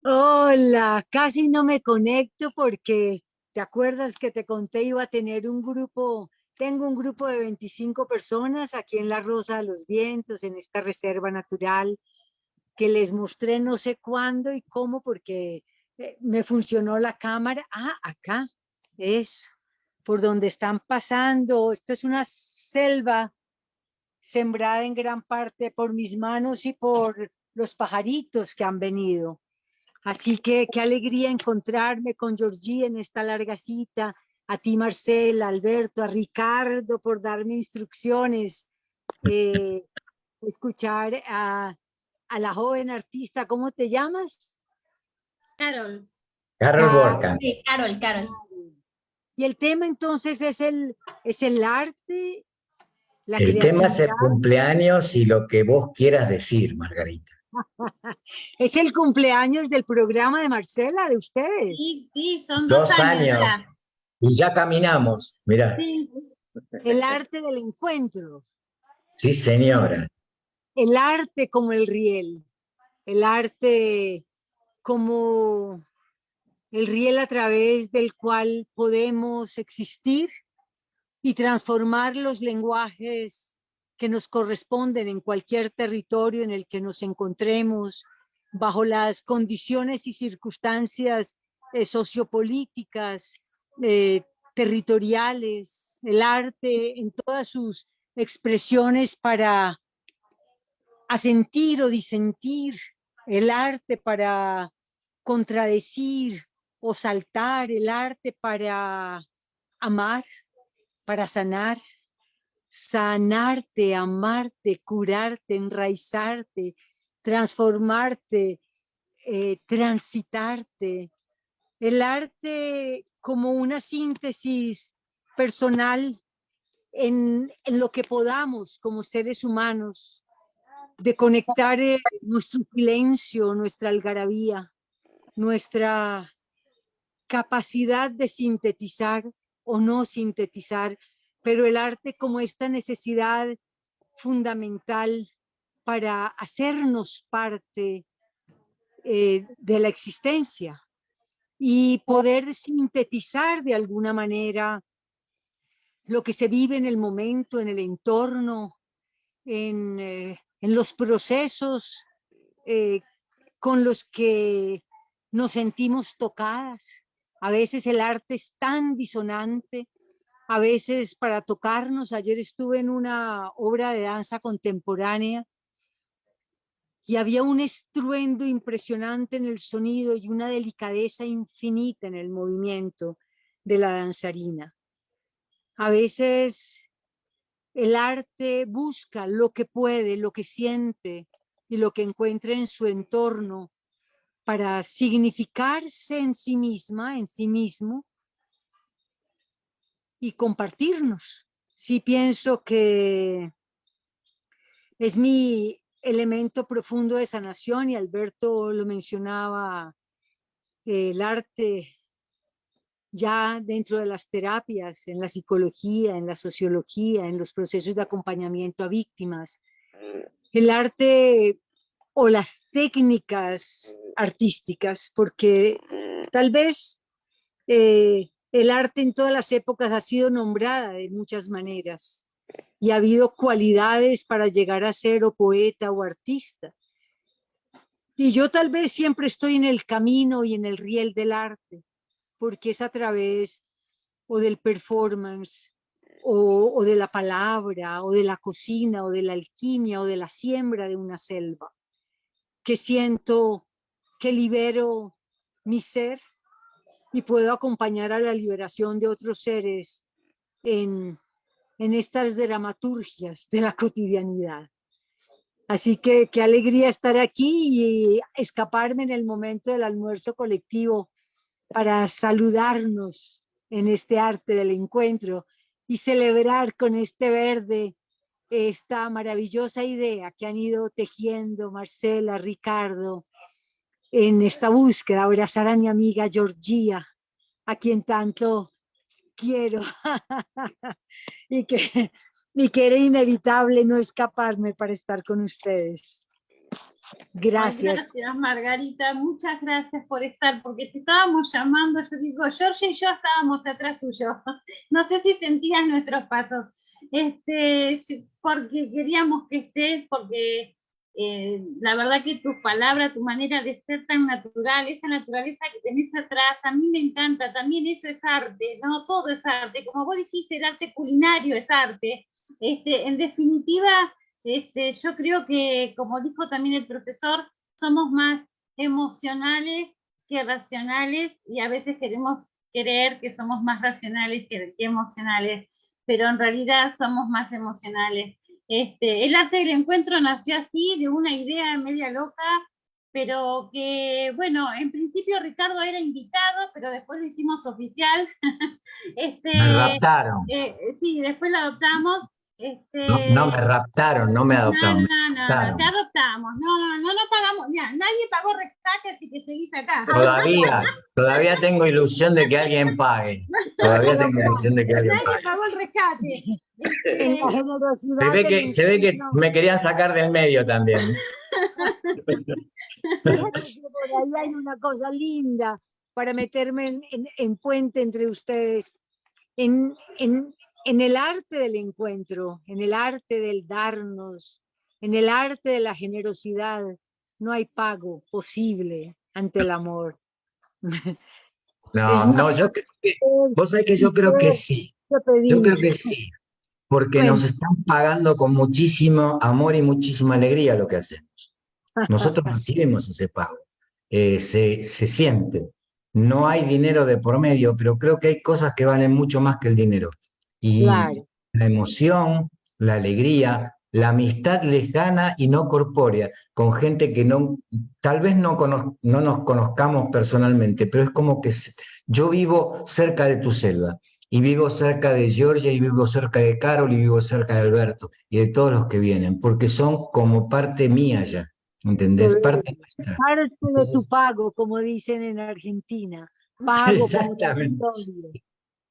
H: Hola, casi no me conecto porque te acuerdas que te conté iba a tener un grupo, tengo un grupo de 25 personas aquí en La Rosa de los Vientos, en esta reserva natural, que les mostré no sé cuándo y cómo porque me funcionó la cámara. Ah, acá es por donde están pasando. Esto es una selva sembrada en gran parte por mis manos y por los pajaritos que han venido. Así que qué alegría encontrarme con Georgie en esta larga cita, a ti Marcela, a Alberto, a Ricardo por darme instrucciones, escuchar a la joven artista, ¿cómo te llamas?
A: Carol.
B: Carol Borca.
F: Sí, Carol, Carol.
H: Y el tema entonces es el arte, la
B: El tema es el
H: creatividad.
B: cumpleaños y lo que vos quieras decir, Margarita.
H: Es el cumpleaños del programa de Marcela, de ustedes.
A: Sí, sí, son
B: 2 años.
A: ya.
B: Y ya caminamos, mirá.
A: Sí.
H: El arte del encuentro.
B: Sí, señora.
H: El arte como el riel. El arte como el riel a través del cual podemos existir y transformar los lenguajes que nos corresponden en cualquier territorio en el que nos encontremos, bajo las condiciones y circunstancias sociopolíticas, territoriales, el arte en todas sus expresiones para asentir o disentir, el arte para contradecir o saltar, el arte para amar, para sanar, sanarte, amarte, curarte, enraizarte, transformarte, transitarte. El arte como una síntesis personal en lo que podamos como seres humanos, de conectar nuestro silencio, nuestra algarabía, nuestra capacidad de sintetizar o no sintetizar, pero el arte como esta necesidad fundamental para hacernos parte de la existencia y poder sintetizar de alguna manera lo que se vive en el momento, en el entorno, en los procesos con los que nos sentimos tocadas. A veces el arte es tan disonante, a veces para tocarnos. Ayer estuve en una obra de danza contemporánea y había un estruendo impresionante en el sonido y una delicadeza infinita en el movimiento de la danzarina. A veces el arte busca lo que puede, lo que siente y lo que encuentra en su entorno para significarse en sí misma, en sí mismo, y compartirnos. Sí pienso que es mi elemento profundo de sanación, y Alberto lo mencionaba, el arte ya dentro de las terapias, en la psicología, en la sociología, en los procesos de acompañamiento a víctimas. El arte o las técnicas artísticas, porque tal vez el arte en todas las épocas ha sido nombrada de muchas maneras y ha habido cualidades para llegar a ser o poeta o artista. Y yo tal vez siempre estoy en el camino y en el riel del arte, porque es a través o del performance o de la palabra o de la cocina o de la alquimia o de la siembra de una selva que siento que libero mi ser y puedo acompañar a la liberación de otros seres en estas dramaturgias de la cotidianidad. Así que qué alegría estar aquí y escaparme en el momento del almuerzo colectivo para saludarnos en este arte del encuentro y celebrar con este verde esta maravillosa idea que han ido tejiendo Marcela, Ricardo, en esta búsqueda, abrazar a mi amiga Georgia, a quien tanto quiero, y que era inevitable no escaparme para estar con ustedes. Gracias.
A: Ay, gracias, Margarita, muchas gracias por estar, porque te estábamos llamando, yo digo, Georgia y yo estábamos atrás tuyo, no sé si sentías nuestros pasos, porque queríamos que estés, porque la verdad que tus palabras, tu manera de ser tan natural, esa naturaleza que tenés atrás, a mí me encanta, también eso es arte, ¿no? Todo es arte, como vos dijiste, el arte culinario es arte, en definitiva, yo creo que, como dijo también el profesor, somos más emocionales que racionales y a veces queremos creer que somos más racionales que emocionales, pero en realidad somos más emocionales. El arte del encuentro nació así, de una idea media loca, pero que, bueno, en principio Ricardo era invitado, pero después lo hicimos oficial.
B: Me raptaron.
A: Sí, después lo adoptamos.
B: No me raptaron, no me adoptaron.
A: No, te adoptamos. No pagamos, ya, nadie pagó rescate, así que seguís acá.
B: Todavía tengo ilusión de que alguien pague. Todavía tengo ilusión de que alguien pague.
A: Nadie pagó el rescate.
B: Se ve que me querían sacar del medio también.
H: Fíjate que por ahí hay una cosa linda para meterme en puente entre ustedes. En el arte del encuentro, en el arte del darnos, en el arte de la generosidad, no hay pago posible ante el amor.
B: Vos sabés que yo creo que sí. Yo creo que sí. Porque nos están pagando con muchísimo amor y muchísima alegría lo que hacemos. Nosotros recibimos ese pago. Se siente. No hay dinero de por medio, pero creo que hay cosas que valen mucho más que el dinero. Y
H: claro,
B: la emoción, la alegría, la amistad lejana y no corpórea, con gente que tal vez no nos conozcamos personalmente, pero es como que yo vivo cerca de tu selva, y vivo cerca de Georgia, y vivo cerca de Carol, y vivo cerca de Alberto, y de todos los que vienen, porque son como parte mía ya, ¿entendés? Parte nuestra.
H: Parte de tu pago, como dicen en Argentina. Pago.
B: Exactamente.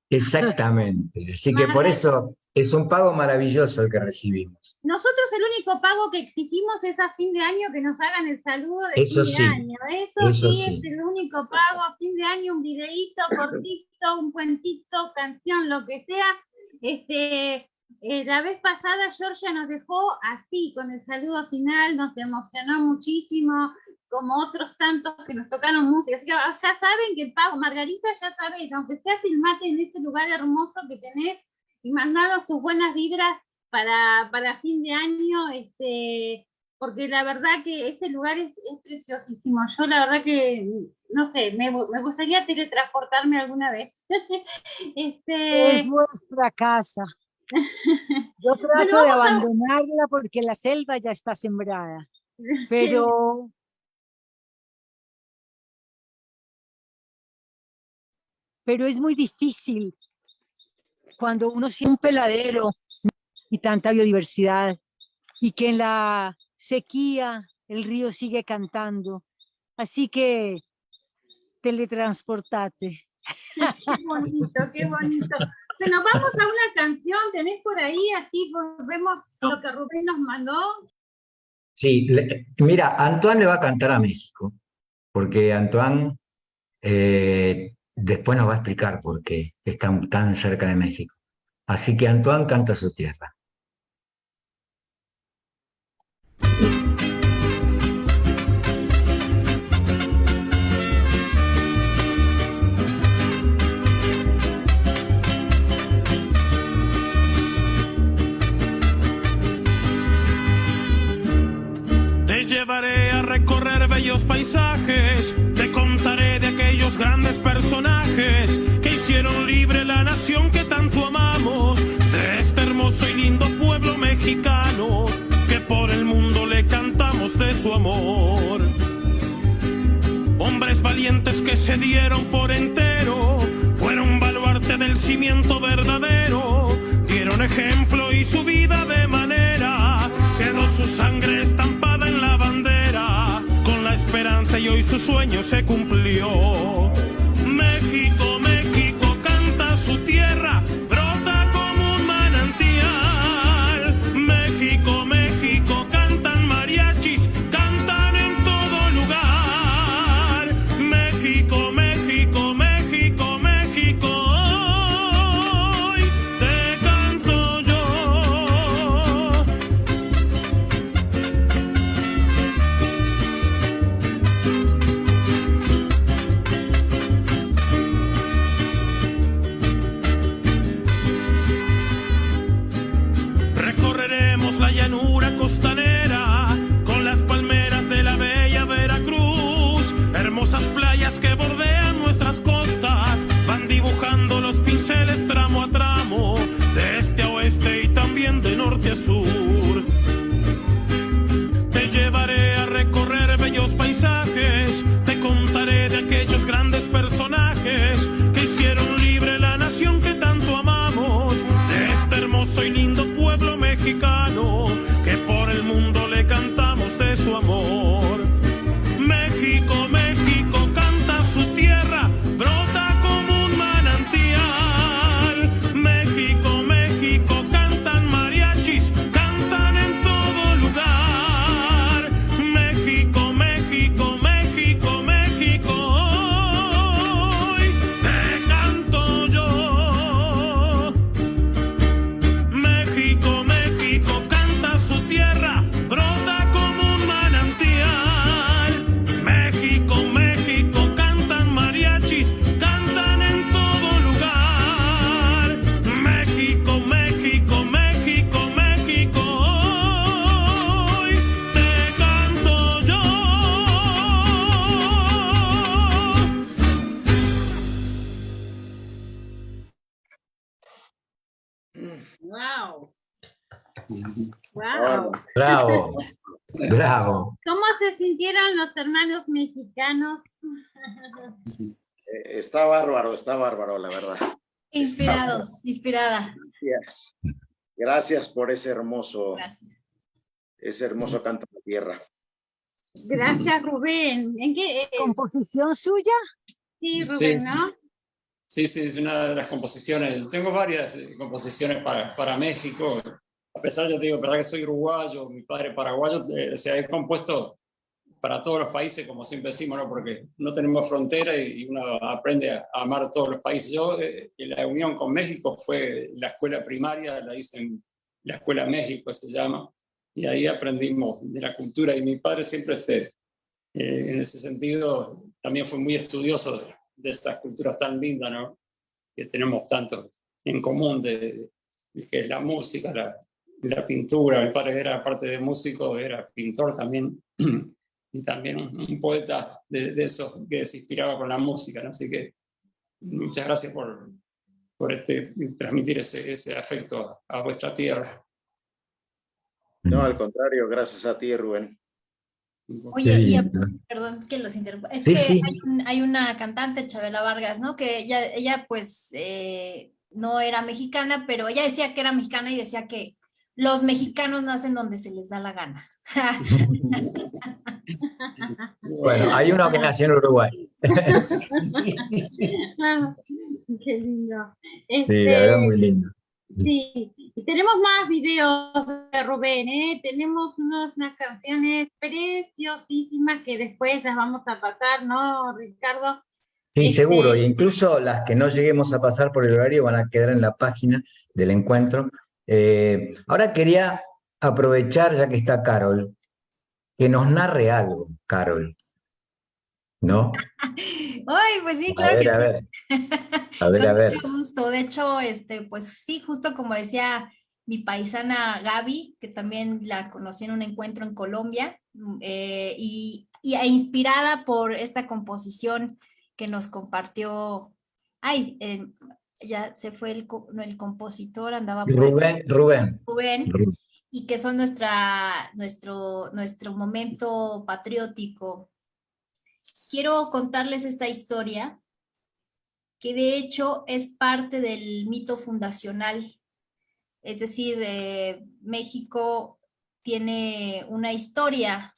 B: Exactamente, así que por eso es un pago maravilloso el que recibimos.
A: Nosotros el único pago que exigimos es a fin de año que nos hagan el saludo de fin de año. Eso sí es el único pago a fin de año, un videíto cortito, un cuentito, canción, lo que sea. La vez pasada Georgia nos dejó así, con el saludo final, nos emocionó muchísimo, como otros tantos que nos tocaron música. Así que ya saben que el pago, Margarita, ya sabés, aunque sea filmate en ese lugar hermoso que tenés y mandanos tus buenas vibras para fin de año, porque la verdad que ese lugar es preciosísimo. Yo la verdad que, no sé, me gustaría teletransportarme alguna vez.
H: Es nuestra casa. Yo trato de abandonarla porque la selva ya está sembrada, pero es muy difícil cuando uno siente un peladero y tanta biodiversidad y que en la sequía el río sigue cantando. Así que teletransportate.
A: Qué bonito, qué bonito. Bueno, vamos a una canción, ¿tenés por ahí? Así vemos lo que Rubén nos mandó.
B: Sí, mira, Antoine le va a cantar a México, porque Antoine después nos va a explicar por qué está tan cerca de México. Así que Antoine canta a su tierra.
I: Te llevaré a recorrer bellos paisajes, te contaré de aquellos grandes personajes que hicieron libre la nación que tanto amamos, de este hermoso y lindo pueblo mexicano que por el mundo le cantamos de su amor. Hombres valientes que se dieron por entero, fueron baluarte del cimiento verdadero, dieron ejemplo y su vida de manera sangre estampada en la bandera, con la esperanza y hoy su sueño se cumplió. México, México, canta su tierra, brota como un manantial. México, México, cantan mariachis, cantan en todo lugar. México, México, México, México, hoy te canto yo. Recorreremos la llanura costanera con las palmeras de la bella Veracruz. Hermosas playas que bordean nuestras costas van dibujando los pinceles tramo a tramo, de este a oeste y también de norte a sur. Te llevaré a recorrer bellos paisajes, te contaré de aquellos grandes personajes que hicieron libre la nación que tanto amamos, de este hermoso y lindo pueblo mexicano que por el mundo le cantamos de su amor. México, México, canta su tierra, brota como un manantial. México, México, cantan mariachis, cantan en todo lugar. México, México, México, México, hoy te canto yo. México, México, canta su tierra, brota como un manantial. México, México, cantan mariachis, cantan en todo lugar. México, México, México, México, hoy te canto yo.
A: ¡Wow!
G: Bárbaro.
A: ¡Wow!
B: Bravo, bravo.
A: ¿Cómo se sintieron los hermanos mexicanos?
G: Está bárbaro, la verdad.
F: Inspirados, inspirada.
G: Gracias. Gracias por ese hermoso
F: Gracias.
G: canto a la tierra.
A: Gracias, Rubén. ¿En qué?
H: ¿Composición suya?
A: Sí, Rubén,
E: Sí,
A: ¿no?
E: Sí, es una de las composiciones. Tengo varias composiciones para México. A pesar, ya te digo, verdad que soy uruguayo, mi padre paraguayo, se ha compuesto para todos los países, como siempre decimos, ¿no? Porque no tenemos frontera y uno aprende a amar a todos los países. Yo, la unión con México fue la escuela primaria, la hice en la Escuela México, se llama, y ahí aprendimos de la cultura. Y mi padre siempre, en ese sentido, también fue muy estudioso de esas culturas tan lindas, ¿no? Que tenemos tanto en común, de que es la música, la pintura. Mi padre era, aparte de músico, era pintor también, y también un poeta de esos que se inspiraba con la música, ¿no? Así que muchas gracias por transmitir ese afecto a vuestra tierra.
G: No, al contrario, gracias a ti, Rubén.
F: Oye, y
B: lindo.
F: perdón que los interrumpa. Es
B: Sí,
F: que
B: sí.
F: hay una cantante, Chabela Vargas, ¿no? Que ella pues no era mexicana, pero ella decía que era mexicana y decía que los mexicanos nacen donde se les da la gana.
B: Bueno, hay uno que nació en Uruguay.
A: Ah, qué lindo.
B: Sí, la verdad, muy lindo.
A: Sí, y tenemos más videos de Rubén, ¿eh? Tenemos unas canciones preciosísimas que después las vamos a pasar, ¿no, Ricardo?
B: Sí, seguro, e incluso las que no lleguemos a pasar por el horario van a quedar en la página del encuentro. Ahora quería aprovechar, ya que está Carol, que nos narre algo, Carol, ¿no?
F: Ay, pues sí, claro
B: A ver,
F: que
B: a
F: sí.
B: ver. A ver,
F: Con
B: a ver.
F: mucho gusto. De hecho, pues sí, justo como decía mi paisana Gaby, que también la conocí en un encuentro en Colombia, e inspirada por esta composición que nos compartió. Ay, ya se fue el compositor, andaba por aquí.
B: Rubén.
F: Rubén, y que son nuestro momento patriótico. Quiero contarles esta historia, que de hecho es parte del mito fundacional. Es decir, México tiene una historia.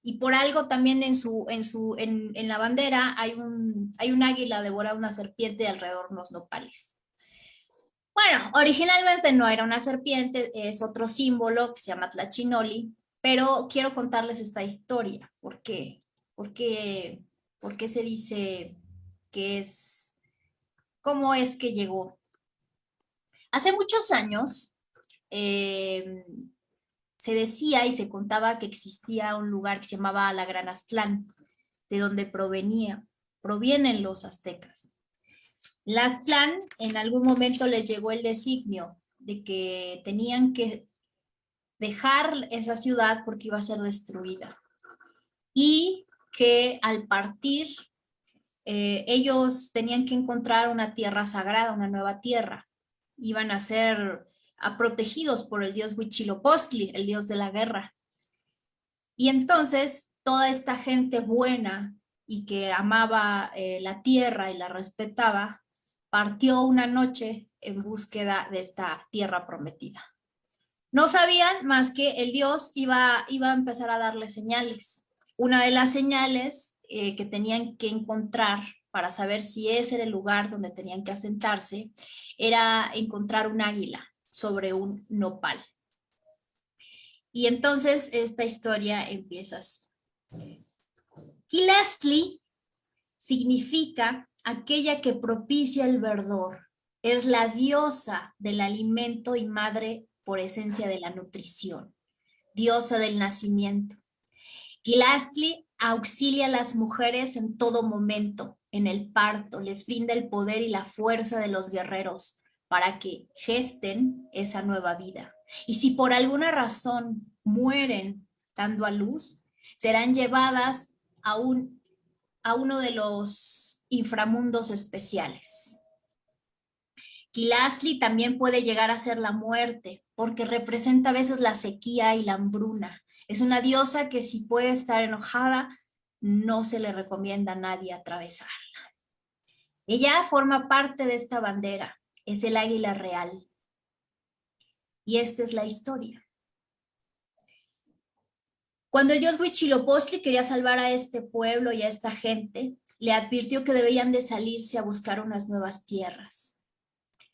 F: Y por algo también en la bandera hay un águila devorando una serpiente alrededor de unos nopales. Bueno, originalmente no era una serpiente, es otro símbolo que se llama Tlachinoli, pero quiero contarles esta historia. ¿Por qué? ¿Por qué se dice que es? ¿Cómo es que llegó? Hace muchos años se decía y se contaba que existía un lugar que se llamaba la Gran Aztlán, de donde provienen los aztecas. La Aztlán en algún momento les llegó el designio de que tenían que dejar esa ciudad porque iba a ser destruida. Y que al partir ellos tenían que encontrar una tierra sagrada, una nueva tierra. Iban a ser protegidos por el dios Huitzilopochtli, el dios de la guerra. Y entonces toda esta gente buena y que amaba la tierra y la respetaba, partió una noche en búsqueda de esta tierra prometida. No sabían más que el dios iba a empezar a darles señales. Una de las señales que tenían que encontrar para saber si ese era el lugar donde tenían que asentarse era encontrar un águila sobre un nopal. Y entonces esta historia empieza así. Quilastli significa aquella que propicia el verdor. Es la diosa del alimento y madre por esencia de la nutrición, diosa del nacimiento. Quilastli auxilia a las mujeres en todo momento, en el parto, les brinda el poder y la fuerza de los guerreros para que gesten esa nueva vida. Y si por alguna razón mueren dando a luz, serán llevadas a uno de los inframundos especiales. Quilastli también puede llegar a ser la muerte, porque representa a veces la sequía y la hambruna. Es una diosa que si puede estar enojada, no se le recomienda a nadie atravesarla. Ella forma parte de esta bandera, es el águila real. Y esta es la historia. Cuando el dios Huitzilopochtli quería salvar a este pueblo y a esta gente, le advirtió que debían de salirse a buscar unas nuevas tierras.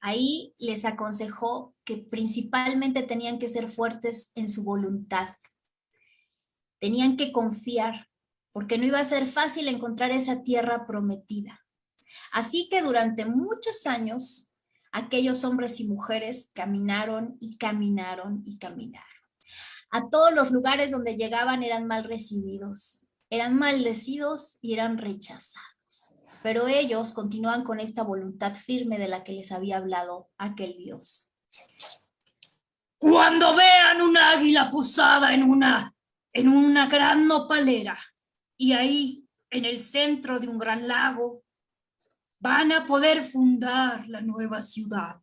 F: Ahí les aconsejó que principalmente tenían que ser fuertes en su voluntad. Tenían que confiar, porque no iba a ser fácil encontrar esa tierra prometida. Así que durante muchos años, aquellos hombres y mujeres caminaron y caminaron y caminaron. A todos los lugares donde llegaban eran mal recibidos, eran maldecidos y eran rechazados. Pero ellos continuaban con esta voluntad firme de la que les había hablado aquel dios.
J: Cuando vean una águila posada en una gran nopalera y ahí, en el centro de un gran lago, van a poder fundar la nueva ciudad.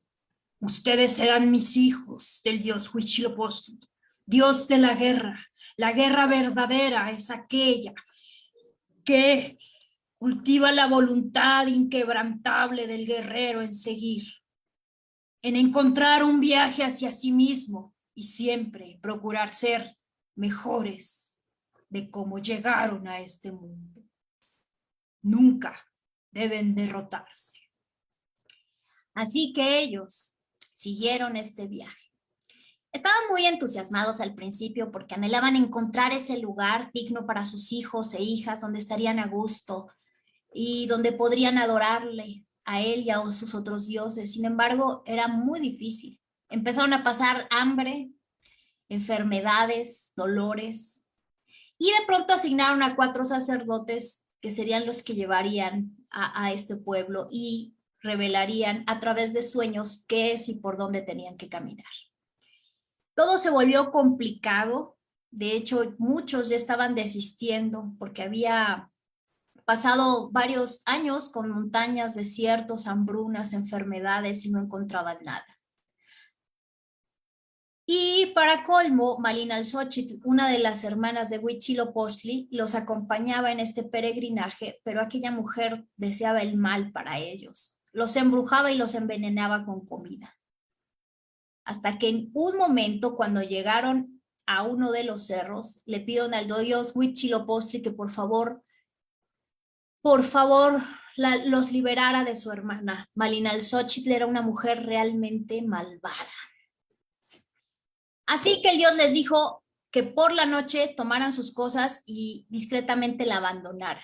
J: Ustedes serán mis hijos del dios Huitzilopochtli, dios de la guerra. La guerra verdadera es aquella que cultiva la voluntad inquebrantable del guerrero en seguir, en encontrar un viaje hacia sí mismo y siempre procurar ser mejores de cómo llegaron a este mundo. Nunca deben derrotarse.
F: Así que ellos siguieron este viaje. Estaban muy entusiasmados al principio porque anhelaban encontrar ese lugar digno para sus hijos e hijas donde estarían a gusto y donde podrían adorarle a él y a sus otros dioses. Sin embargo, era muy difícil. Empezaron a pasar hambre, enfermedades, dolores, y de pronto asignaron a 4 sacerdotes que serían los que llevarían a este pueblo y revelarían a través de sueños qué es y por dónde tenían que caminar. Todo se volvió complicado. De hecho, muchos ya estaban desistiendo porque había pasado varios años con montañas, desiertos, hambrunas, enfermedades y no encontraban nada. Y para colmo, Malinalxóchitl, una de las hermanas de Huitzilopochtli, los acompañaba en este peregrinaje, pero aquella mujer deseaba el mal para ellos. Los embrujaba y los envenenaba con comida. Hasta que en un momento, cuando llegaron a uno de los cerros, le pido al dios Huitzilopochtli que por favor, los liberara de su hermana. Malinalxóchitl era una mujer realmente malvada. Así que el dios les dijo que por la noche tomaran sus cosas y discretamente la abandonaran.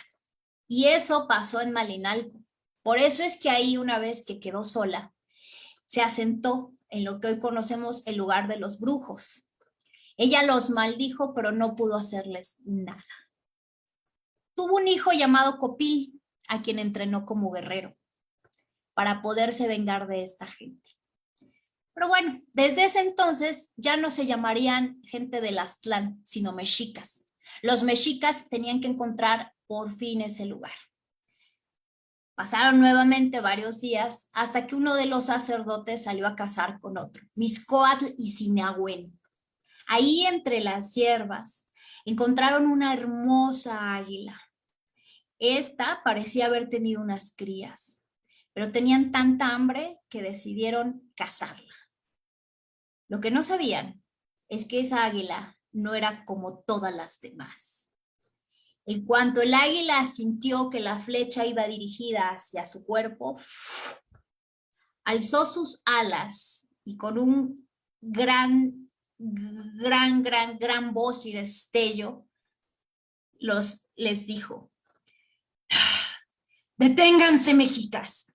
F: Y eso pasó en Malinalco. Por eso es que ahí, una vez que quedó sola, se asentó en lo que hoy conocemos el lugar de los brujos. Ella los maldijo, pero no pudo hacerles nada. Tuvo un hijo llamado Copil, a quien entrenó como guerrero, para poderse vengar de esta gente. Pero bueno, desde ese entonces ya no se llamarían gente del Aztlán, sino mexicas. Los mexicas tenían que encontrar por fin ese lugar. Pasaron nuevamente varios días hasta que uno de los sacerdotes salió a cazar con otro, Mixcoatl y Sinahuen. Ahí entre las hierbas encontraron una hermosa águila. Esta parecía haber tenido unas crías, pero tenían tanta hambre que decidieron cazarla. Lo que no sabían es que esa águila no era como todas las demás. En cuanto el águila sintió que la flecha iba dirigida hacia su cuerpo, alzó sus alas y con un gran voz y destello les dijo:
J: Deténganse, mexicas,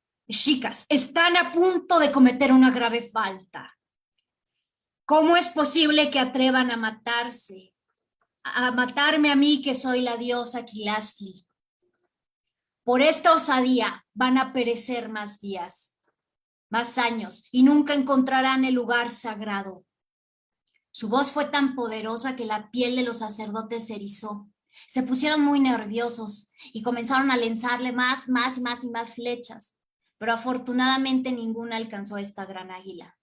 J: están a punto de cometer una grave falta. ¿Cómo es posible que atrevan a matarme a mí, que soy la diosa Quilastli? Por esta osadía van a perecer más días, más años, y nunca encontrarán el lugar sagrado. Su voz fue tan poderosa que la piel de los sacerdotes se erizó. Se pusieron muy nerviosos y comenzaron a lanzarle más flechas, pero afortunadamente ninguna alcanzó a esta gran águila.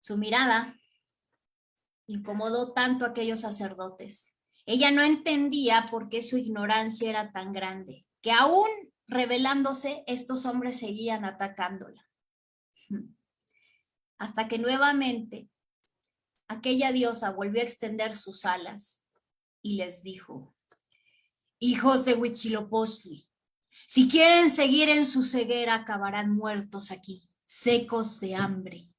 J: Su mirada incomodó tanto a aquellos sacerdotes. Ella no entendía por qué su ignorancia era tan grande, que aún rebelándose, estos hombres seguían atacándola. Hasta que nuevamente aquella diosa volvió a extender sus alas y les dijo: hijos de Huitzilopochtli, si quieren seguir en su ceguera, acabarán muertos aquí, secos de hambre.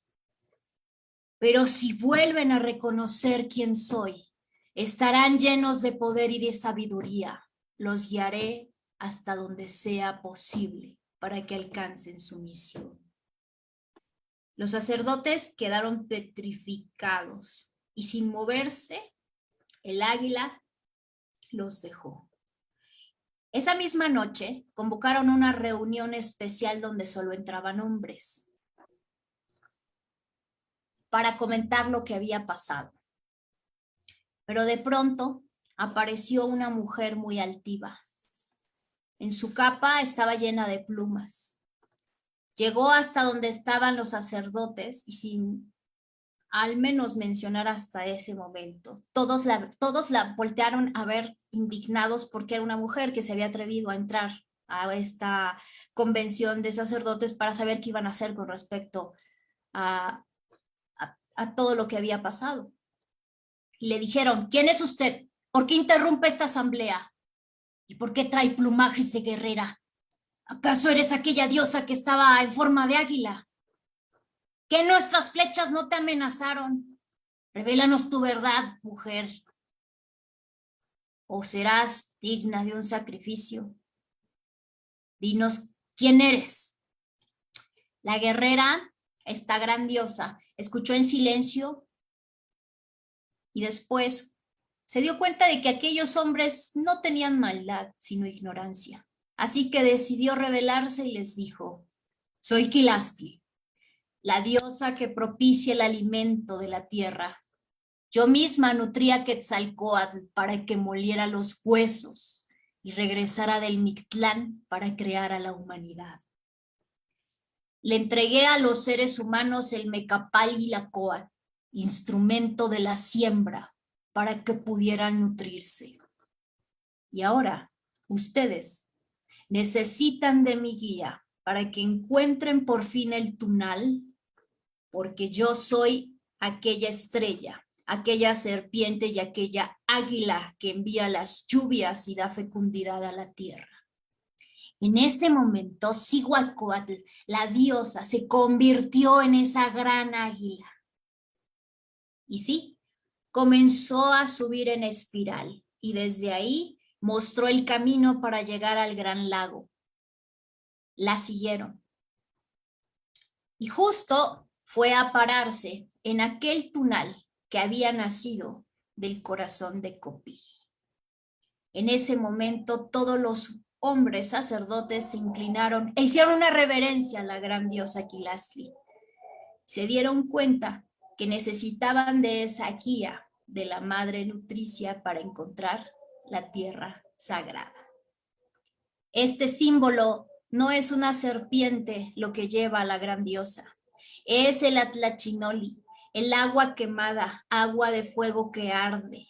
J: Pero si vuelven a reconocer quién soy, estarán llenos de poder y de sabiduría. Los guiaré hasta donde sea posible para que alcancen su misión. Los sacerdotes quedaron petrificados y sin moverse, el águila los dejó. Esa misma noche convocaron una reunión especial donde solo entraban hombres, para comentar lo que había pasado. Pero de pronto apareció una mujer muy altiva. En su capa estaba llena de plumas. Llegó hasta donde estaban los sacerdotes y sin al menos mencionar hasta ese momento, todos la voltearon a ver indignados porque era una mujer que se había atrevido a entrar a esta convención de sacerdotes para saber qué iban a hacer con respecto a todo lo que había pasado. Y le dijeron: ¿quién es usted? ¿Por qué interrumpe esta asamblea? ¿Y por qué trae plumajes de guerrera? ¿Acaso eres aquella diosa que estaba en forma de águila? ¿Que nuestras flechas no te amenazaron? Revélanos tu verdad, mujer. ¿O serás digna de un sacrificio? Dinos quién eres. La guerrera, esta gran diosa, escuchó en silencio y después se dio cuenta de que aquellos hombres no tenían maldad, sino ignorancia. Así que decidió rebelarse y les dijo: soy Quilastli, la diosa que propicia el alimento de la tierra. Yo misma nutría a Quetzalcóatl para que moliera los huesos y regresara del Mictlán para crear a la humanidad. Le entregué a los seres humanos el Mecapálguilacóatl, instrumento de la siembra, para que pudieran nutrirse. Y ahora, ustedes necesitan de mi guía para que encuentren por fin el Tunal, porque yo soy
F: aquella estrella, aquella serpiente y aquella águila que envía las lluvias y da fecundidad a la tierra. En ese momento, Cihuacóatl, la diosa, se convirtió en esa gran águila. Y sí, comenzó a subir en espiral y desde ahí mostró el camino para llegar al gran lago. La siguieron. Y justo fue a pararse en aquel tunal que había nacido del corazón de Copí. En ese momento todos los hombres sacerdotes se inclinaron e hicieron una reverencia a la gran diosa Quilastli. Se dieron cuenta que necesitaban de esa guía de la madre nutricia para encontrar la tierra sagrada. Este símbolo no es una serpiente lo que lleva a la gran diosa, es el Atlachinoli, el agua quemada, agua de fuego que arde.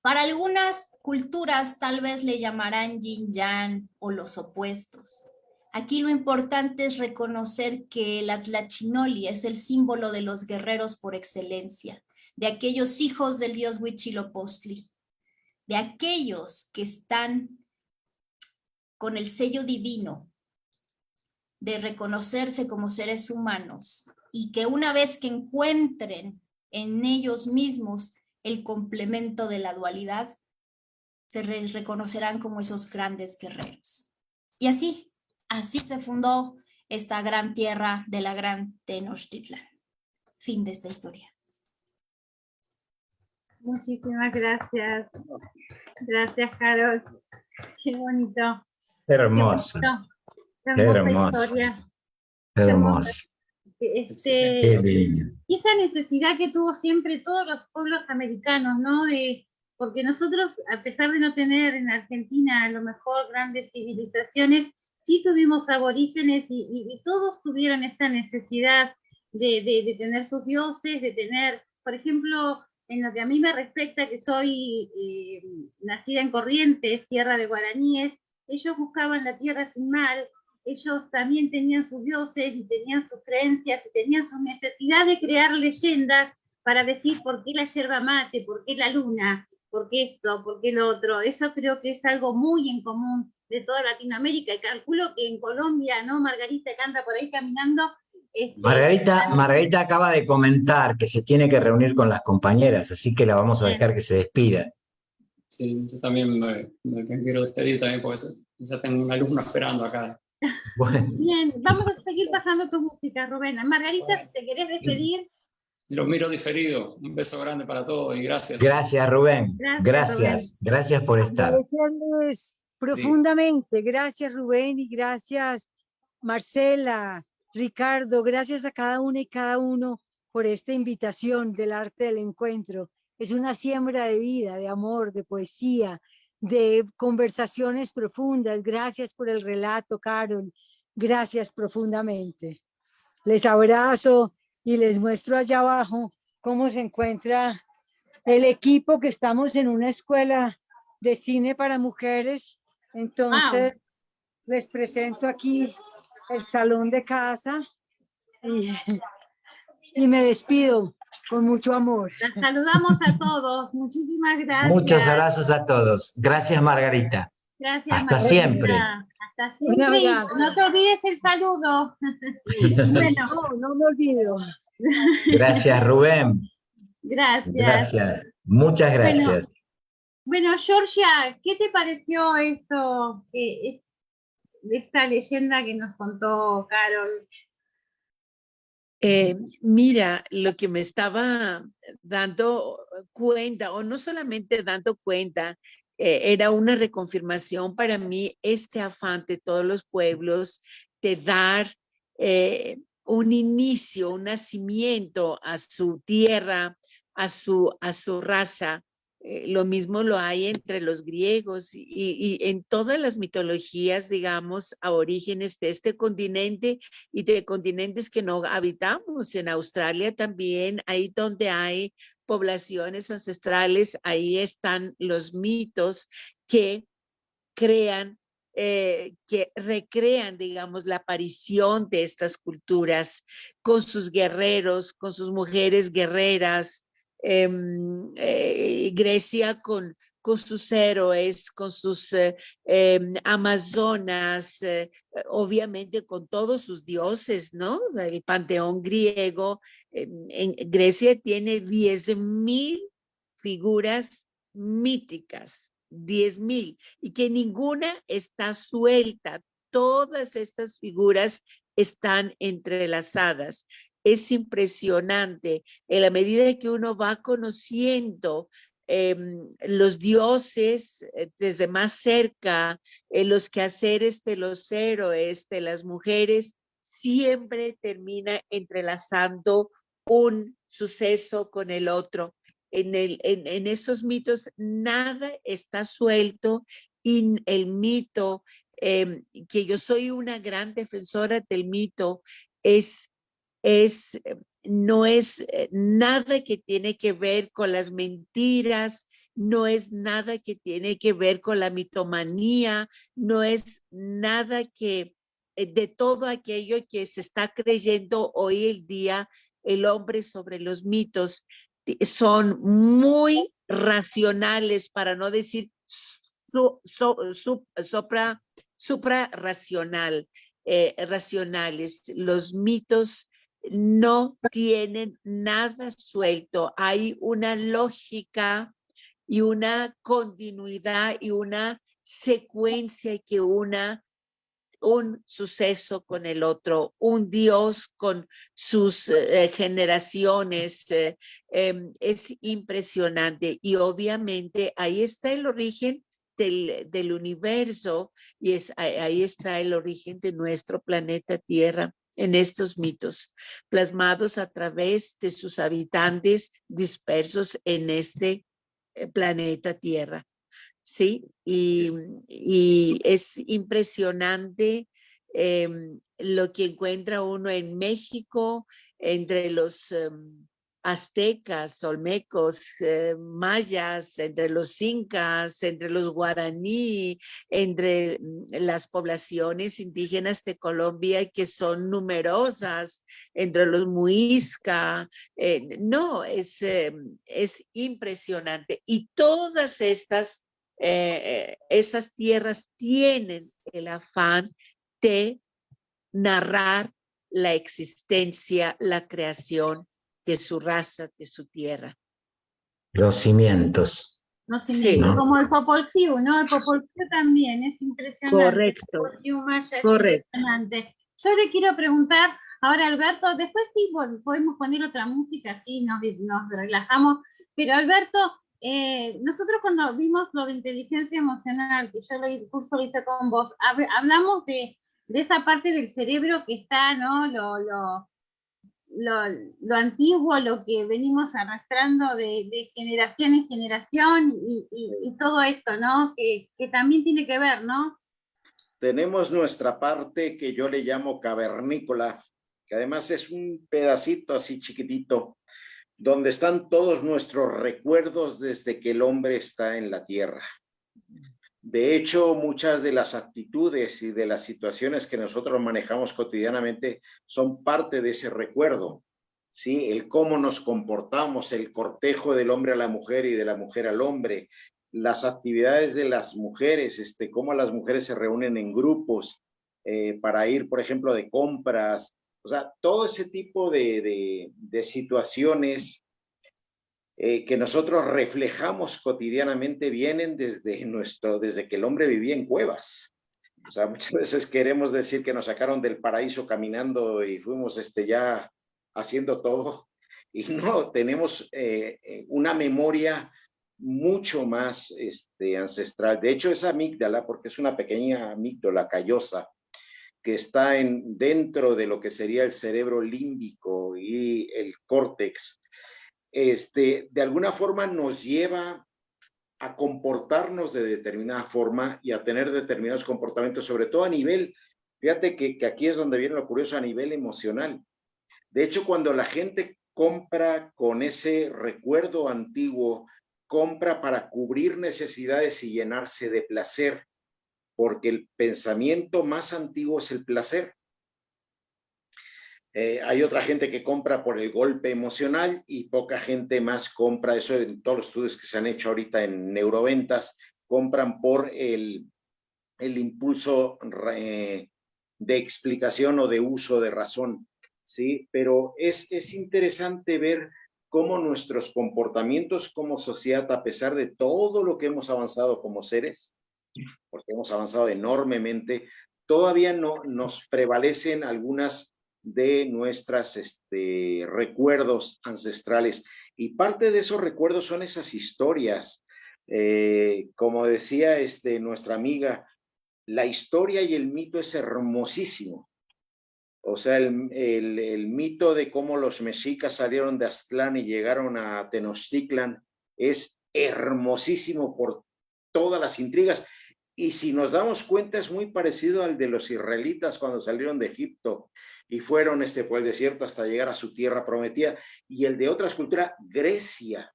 F: Para algunas culturas tal vez le llamarán yin yang o los opuestos. Aquí lo importante es reconocer que el Atlachinoli es el símbolo de los guerreros por excelencia, de aquellos hijos del dios Huitzilopochtli, de aquellos que están con el sello divino de reconocerse como seres humanos y que una vez que encuentren en ellos mismos el complemento de la dualidad, se reconocerán como esos grandes guerreros. Y así se fundó esta gran tierra de la gran Tenochtitlan. Fin de esta historia.
A: Muchísimas gracias. Gracias, Carol. Qué bonito.
B: Hermoso.
A: Qué hermosa historia.
B: Hermoso. Qué lindo.
A: Y esa necesidad que tuvo siempre todos los pueblos americanos, ¿no? Porque nosotros, a pesar de no tener en Argentina a lo mejor grandes civilizaciones, sí tuvimos aborígenes y todos tuvieron esa necesidad de tener sus dioses, de tener, por ejemplo, en lo que a mí me respecta, que soy nacida en Corrientes, tierra de guaraníes, ellos buscaban la tierra sin mal, ellos también tenían sus dioses y tenían sus creencias y tenían su necesidad de crear leyendas para decir por qué la yerba mate, por qué la luna, por qué esto, por qué lo otro. Eso creo que es algo muy en común de toda Latinoamérica, y calculo que en Colombia, ¿no? Margarita, que anda por ahí caminando.
B: Margarita acaba de comentar que se tiene que reunir con las compañeras, así que la vamos a dejar que se despida.
E: Sí, yo también me quiero despedir también porque ya tengo un alumno esperando acá.
B: Bueno.
A: Bien, vamos a seguir pasando tu música, Rubén. Margarita, bueno, si te querés despedir.
E: Los miro diferido. Un beso grande para todos y gracias.
B: Gracias, Rubén. Gracias por estar.
H: Agradecerles profundamente. Gracias, Rubén, y gracias, Marcela, Ricardo. Gracias a cada una y cada uno por esta invitación del arte del encuentro. Es una siembra de vida, de amor, de poesía, de conversaciones profundas. Gracias por el relato, Carol. Gracias profundamente. Les abrazo y les muestro allá abajo cómo se encuentra el equipo, que estamos en una escuela de cine para mujeres. Entonces, les presento aquí el salón de casa y me despido con mucho amor.
A: Las saludamos a todos. Muchísimas gracias.
B: Muchos abrazos a todos. Gracias, Margarita.
A: Gracias,
B: Hasta
A: Margarita.
B: siempre.
A: Hasta siempre. No te olvides el saludo.
H: Bueno, no me olvido.
B: Gracias, Rubén.
A: Gracias.
B: Muchas gracias.
A: Bueno, Georgia, ¿qué te pareció esto, esta leyenda que nos contó Carol?
C: Mira, lo que me estaba dando cuenta, o no solamente dando cuenta, era una reconfirmación para mí este afán de todos los pueblos de dar un inicio, un nacimiento a su tierra, a su raza. Lo mismo lo hay entre los griegos y en todas las mitologías, digamos, aborígenes de este continente y de continentes que no habitamos. En Australia también, ahí donde hay poblaciones ancestrales, ahí están los mitos que crean que recrean, digamos, la aparición de estas culturas con sus guerreros, con sus mujeres guerreras. Grecia con sus héroes, con sus amazonas, obviamente con todos sus dioses, ¿no? El panteón griego. En Grecia tiene 10.000 figuras míticas, 10.000, y que ninguna está suelta. Todas estas figuras están entrelazadas. Es impresionante en la medida que uno va conociendo los dioses desde más cerca, los quehaceres de los héroes, de las mujeres, siempre termina entrelazando un suceso con el otro. En estos mitos nada está suelto, y el mito, que yo soy una gran defensora del mito, no es nada que tiene que ver con las mentiras, no es nada que tiene que ver con la mitomanía, no es nada que de todo aquello que se está creyendo hoy el día el hombre sobre los mitos. Son muy racionales, para no decir suprarracional, racionales. Los mitos no tienen nada suelto. Hay una lógica y una continuidad y una secuencia que una un suceso con el otro, un Dios con sus generaciones. Es impresionante, y obviamente ahí está el origen del universo, y ahí está el origen de nuestro planeta Tierra, en estos mitos, plasmados a través de sus habitantes dispersos en este planeta Tierra. Sí, y es impresionante lo que encuentra uno en México, entre los aztecas, olmecos, mayas, entre los incas, entre los guaraní, entre las poblaciones indígenas de Colombia, que son numerosas, entre los muisca. No, es impresionante. Y todas estas tierras tienen el afán de narrar la existencia, la creación de su raza, de su tierra.
B: Los cimientos.
A: Los cimientos,
B: Sí.
A: como el Popol Vuh, ¿no? El Popol Vuh también es impresionante.
C: Correcto.
A: El Popol Vuh maya es
C: Correcto.
A: impresionante. Yo le quiero preguntar ahora, Alberto, después sí podemos poner otra música, así nos relajamos, pero Alberto, nosotros cuando vimos lo de inteligencia emocional, que yo el curso lo hice con vos, hablamos de esa parte del cerebro que está, ¿no? Lo antiguo, lo que venimos arrastrando de generación en generación, y todo eso, ¿no? Que también tiene que ver, ¿no?
G: Tenemos nuestra parte que yo le llamo cavernícola, que además es un pedacito así chiquitito, donde están todos nuestros recuerdos desde que el hombre está en la tierra. De hecho, muchas de las actitudes y de las situaciones que nosotros manejamos cotidianamente son parte de ese recuerdo, ¿sí? El cómo nos comportamos, el cortejo del hombre a la mujer y de la mujer al hombre, las actividades de las mujeres, cómo las mujeres se reúnen en grupos para ir, por ejemplo, de compras. O sea, todo ese tipo de situaciones que nosotros reflejamos cotidianamente vienen desde que el hombre vivía en cuevas. O sea, muchas veces queremos decir que nos sacaron del paraíso caminando y fuimos ya haciendo todo. Y no, tenemos una memoria mucho más ancestral. De hecho, esa amígdala, porque es una pequeña amígdala callosa, que está dentro de lo que sería el cerebro límbico y el córtex, de alguna forma nos lleva a comportarnos de determinada forma y a tener determinados comportamientos, sobre todo a nivel, fíjate que aquí es donde viene lo curioso, a nivel emocional. De hecho, cuando la gente compra con ese recuerdo antiguo, compra para cubrir necesidades y llenarse de placer, porque el pensamiento más antiguo es el placer. Hay otra gente que compra por el golpe emocional y poca gente más compra, eso en todos los estudios que se han hecho ahorita en neuroventas, compran por el impulso de explicación o de uso de razón, ¿sí? Pero es interesante ver cómo nuestros comportamientos como sociedad, a pesar de todo lo que hemos avanzado como seres, porque hemos avanzado enormemente, todavía no nos prevalecen algunas de nuestras recuerdos ancestrales. Y parte de esos recuerdos son esas historias. Como decía nuestra amiga, la historia y el mito es hermosísimo. O sea, el mito de cómo los mexicas salieron de Aztlán y llegaron a Tenochtitlan es hermosísimo por todas las intrigas. Y si nos damos cuenta, es muy parecido al de los israelitas cuando salieron de Egipto y fueron por el desierto hasta llegar a su tierra prometida. Y el de otras culturas, Grecia.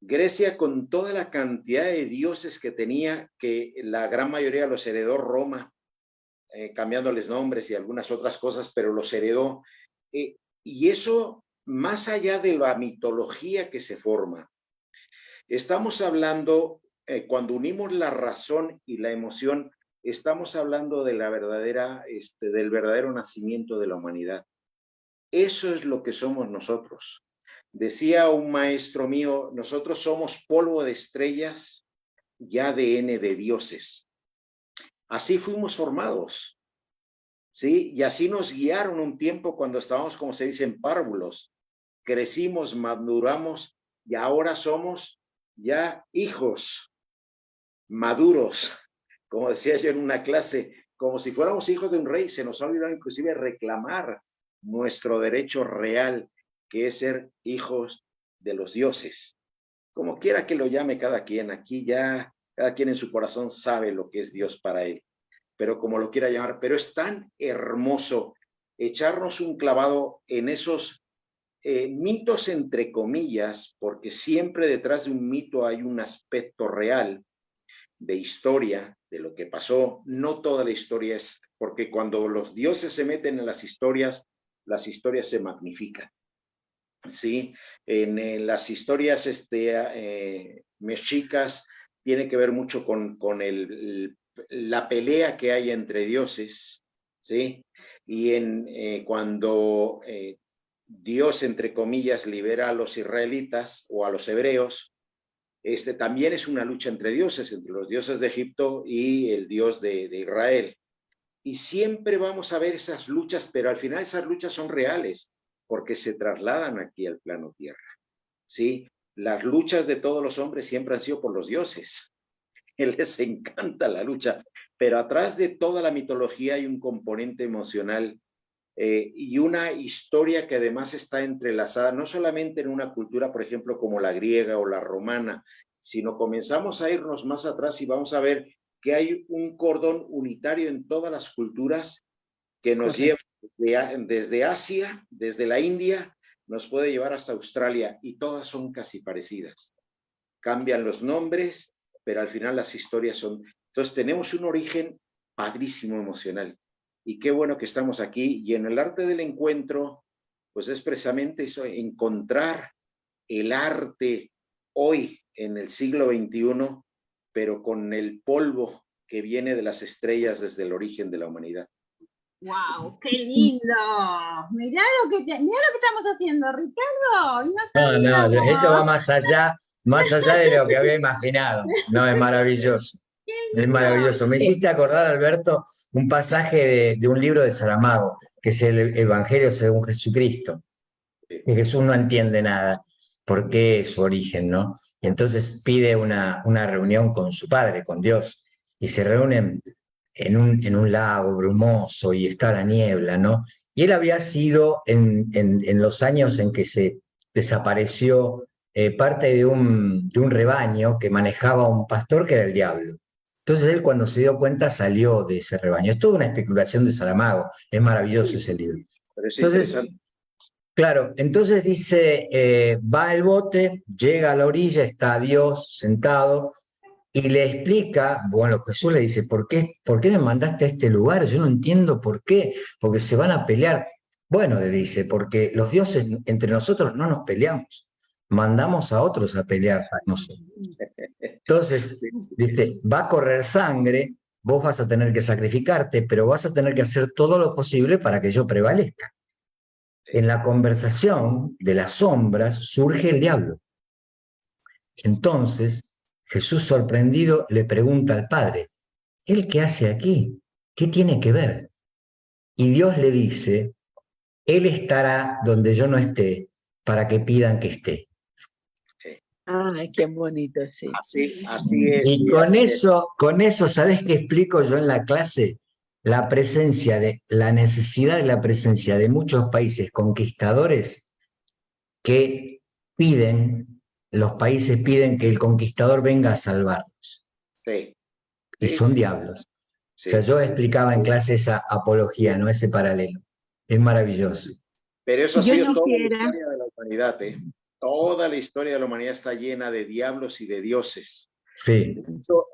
G: Grecia, con toda la cantidad de dioses que tenía, que la gran mayoría los heredó Roma, cambiándoles nombres y algunas otras cosas, pero los heredó. Y eso, más allá de la mitología que se forma, estamos hablando, cuando unimos la razón y la emoción, estamos hablando de la verdadera, del verdadero nacimiento de la humanidad. Eso es lo que somos nosotros. Decía un maestro mío, nosotros somos polvo de estrellas y ADN de dioses. Así fuimos formados, ¿sí? Y así nos guiaron un tiempo cuando estábamos, como se dice, en párvulos. Crecimos, maduramos y ahora somos ya hijos maduros, como decía yo en una clase, como si fuéramos hijos de un rey. Se nos ha olvidado inclusive reclamar nuestro derecho real, que es ser hijos de los dioses. Como quiera que lo llame cada quien, aquí ya cada quien en su corazón sabe lo que es Dios para él, pero como lo quiera llamar. Pero es tan hermoso echarnos un clavado en esos mitos entre comillas, porque siempre detrás de un mito hay un aspecto real de historia, de lo que pasó. No toda la historia es, porque cuando los dioses se meten en las historias se magnifican. Sí, en las historias mexicas tiene que ver mucho con la pelea que hay entre dioses, ¿sí? Y cuando Dios, entre comillas, libera a los israelitas o a los hebreos, también es una lucha entre dioses, entre los dioses de Egipto y el Dios de Israel. Y siempre vamos a ver esas luchas, pero al final esas luchas son reales, porque se trasladan aquí al plano tierra, ¿sí? Las luchas de todos los hombres siempre han sido por los dioses. Les encanta la lucha, pero atrás de toda la mitología hay un componente emocional y una historia que además está entrelazada, no solamente en una cultura, por ejemplo, como la griega o la romana, sino comenzamos a irnos más atrás y vamos a ver que hay un cordón unitario en todas las culturas que nos lleva desde Asia, desde la India, nos puede llevar hasta Australia, y todas son casi parecidas. Cambian los nombres, pero al final las historias son... Entonces tenemos un origen padrísimo emocional. Y qué bueno que estamos aquí. Y en el arte del encuentro, pues es precisamente eso, encontrar el arte hoy en el siglo XXI, pero con el polvo que viene de las estrellas desde el origen de la humanidad.
A: ¡Wow! ¡Qué lindo! Mirá lo que estamos haciendo, Ricardo.
B: No, esto va más allá de lo que había imaginado. No, es maravilloso. Es maravilloso. Me hiciste acordar, Alberto, un pasaje de un libro de Saramago, que es el Evangelio según Jesucristo. Que Jesús no entiende nada, por qué es su origen, ¿no? Y entonces pide una reunión con su padre, con Dios, y se reúnen en un lago brumoso y está la niebla, ¿no? Y él había sido en los años en que se desapareció parte de un rebaño que manejaba un pastor que era el diablo. Entonces él, cuando se dio cuenta, salió de ese rebaño. Es toda una especulación de Saramago, es maravilloso ese libro. Entonces, claro, entonces dice, va el bote, llega a la orilla, está Dios sentado, y le explica, bueno, Jesús le dice, ¿por qué me mandaste a este lugar? Yo no entiendo por qué, porque se van a pelear. Bueno, le dice, porque los dioses entre nosotros no nos peleamos, mandamos a otros a pelear a nosotros. Entonces, ¿viste? Va a correr sangre, vos vas a tener que sacrificarte, pero vas a tener que hacer todo lo posible para que yo prevalezca. En la conversación de las sombras surge el diablo. Entonces, Jesús, sorprendido, le pregunta al Padre, ¿él qué hace aquí? ¿Qué tiene que ver? Y Dios le dice, él estará donde yo no esté para que pidan que esté.
C: Ay, qué bonito, sí.
G: Así es.
B: Y con eso, ¿sabes qué explico yo en la clase? La necesidad de la presencia de muchos países conquistadores que los países piden que el conquistador venga a salvarlos.
G: Sí.
B: Y son diablos.
G: Sí.
B: O sea, yo explicaba en clase esa apología, no ese paralelo. Es maravilloso.
G: Pero eso ha sido toda la historia de la humanidad, ¿eh? Toda la historia de la humanidad está llena de diablos y de dioses.
B: Sí.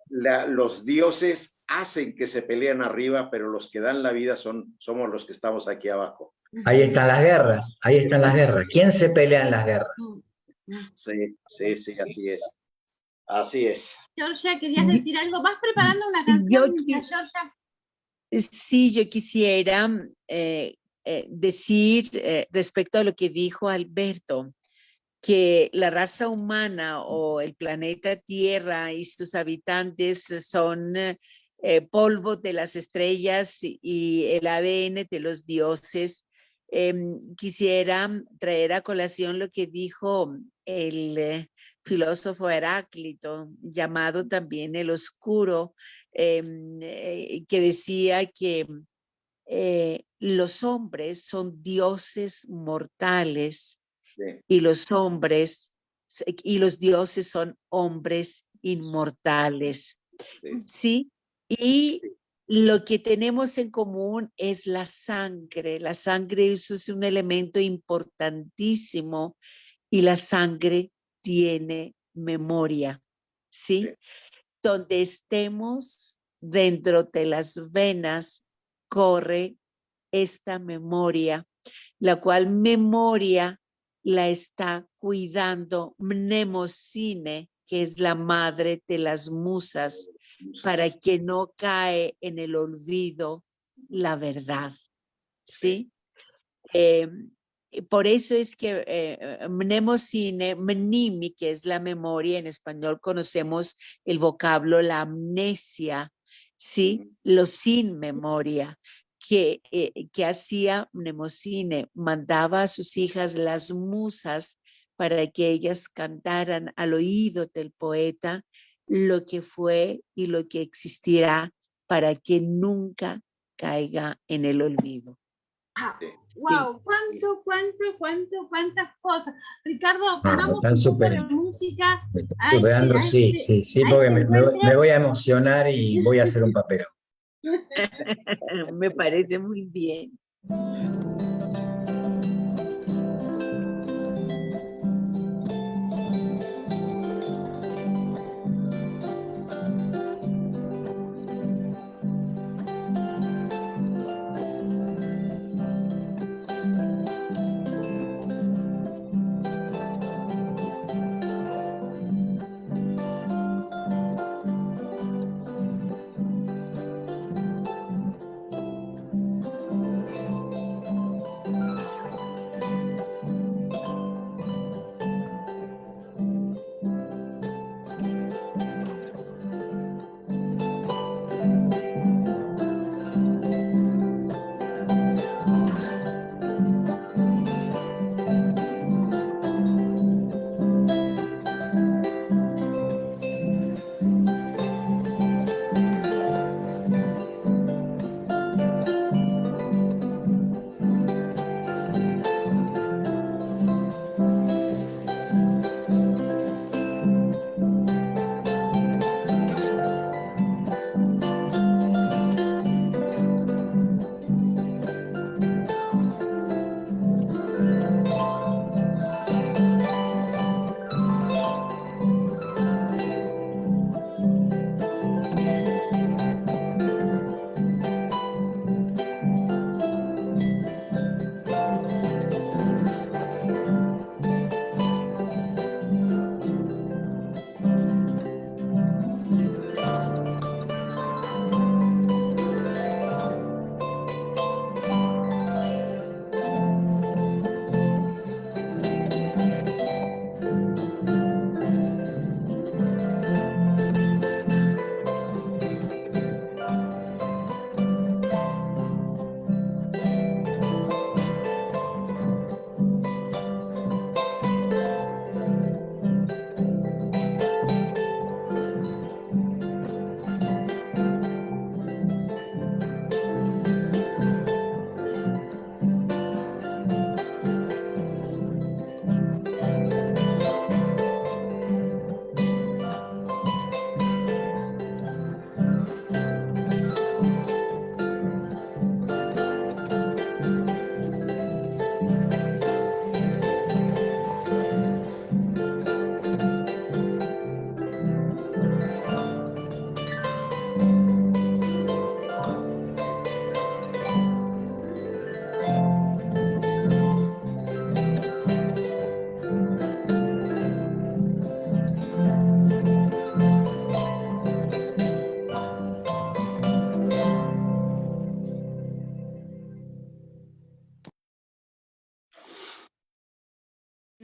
G: Los dioses hacen que se peleen arriba, pero los que dan la vida somos los que estamos aquí abajo.
B: Ahí están las guerras, ahí están las guerras. ¿Quién se pelea en las guerras?
G: Sí, así es. Así es.
A: Georgia, ¿querías decir algo? ¿Vas preparando una canción, Georgia?
C: Sí, yo quisiera decir respecto a lo que dijo Alberto, que la raza humana o el planeta Tierra y sus habitantes son polvo de las estrellas y el ADN de los dioses. Quisiera traer a colación lo que dijo el filósofo Heráclito, llamado también el Oscuro, que decía que los hombres son dioses mortales. Sí. Y los dioses son hombres inmortales. Sí. Y lo que tenemos en común es la sangre. La sangre eso es un elemento importantísimo y la sangre tiene memoria. ¿Sí? Donde estemos dentro de las venas corre esta memoria, la cual memoria la está cuidando Mnemosine, que es la madre de las musas, para que no cae en el olvido la verdad. ¿Sí? Por eso es que Mnemosine, mnimi, que es la memoria, en español conocemos el vocablo la amnesia, ¿sí? Lo sin memoria. Que hacía Mnemosine, mandaba a sus hijas las musas para que ellas cantaran al oído del poeta lo que fue y lo que existirá para que nunca caiga en el olvido.
A: Wow, cuántas cosas. Ricardo, pongamos un poco de música.
B: Superando, sí, porque me voy a emocionar y voy a hacer un papelón.
C: Me parece muy bien.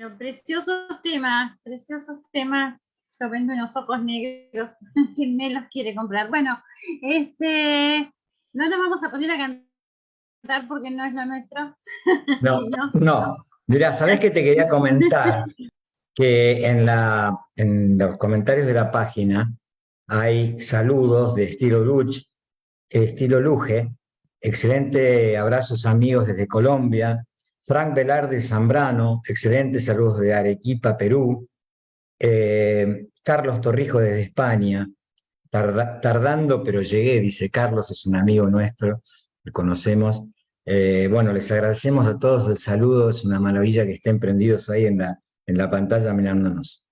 A: Pero preciosos temas, preciosos temas. Yo vendo unos ojos negros, quien me los quiere comprar. Bueno, no nos vamos a poner a cantar porque no es lo nuestro.
B: No,
A: Sí, ¿no?
B: no. Mirá, ¿sabés qué te quería comentar? Que en los comentarios de la página hay saludos de estilo Luge, excelente abrazos amigos desde Colombia, Frank Velarde Zambrano, excelentes saludos de Arequipa, Perú, Carlos Torrijos desde España, tardando pero llegué, dice Carlos, es un amigo nuestro, que conocemos. Bueno, les agradecemos a todos el saludo, es una maravilla que estén prendidos ahí en la pantalla mirándonos.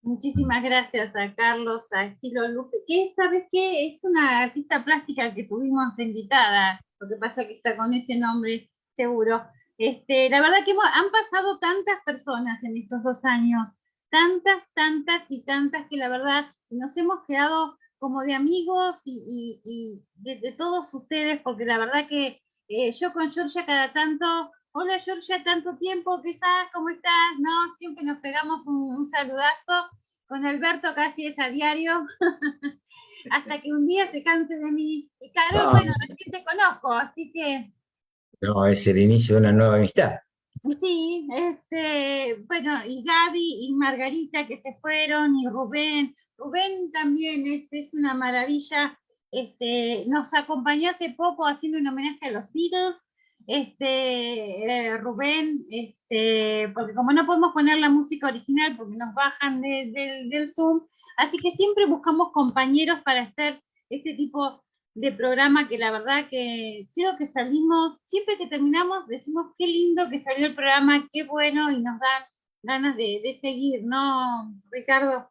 A: Muchísimas gracias a Carlos, a Estilo Luque, que ¿sabes qué? Es una artista plástica que tuvimos de invitada, lo que pasa que está con ese nombre seguro. La verdad que han pasado tantas personas en estos 2 años, tantas y tantas, que la verdad nos hemos quedado como de amigos y de todos ustedes, porque la verdad que yo con Georgia cada tanto, hola Georgia, tanto tiempo, ¿qué estás? ¿Cómo estás? No, siempre nos pegamos un saludazo. Con Alberto casi es a diario, hasta que un día se canse de mí. Y Carol, bueno, recién te conozco, así que...
B: No, es el inicio de una nueva amistad.
A: Sí, bueno, y Gaby y Margarita que se fueron, y Rubén. Rubén también es una maravilla. Nos acompañó hace poco haciendo un homenaje a los Beatles. Rubén, porque como no podemos poner la música original porque nos bajan del Zoom, así que siempre buscamos compañeros para hacer este tipo de programa, que la verdad que creo que salimos, siempre que terminamos decimos qué lindo que salió el programa, qué bueno, y nos dan ganas de seguir, ¿no, Ricardo?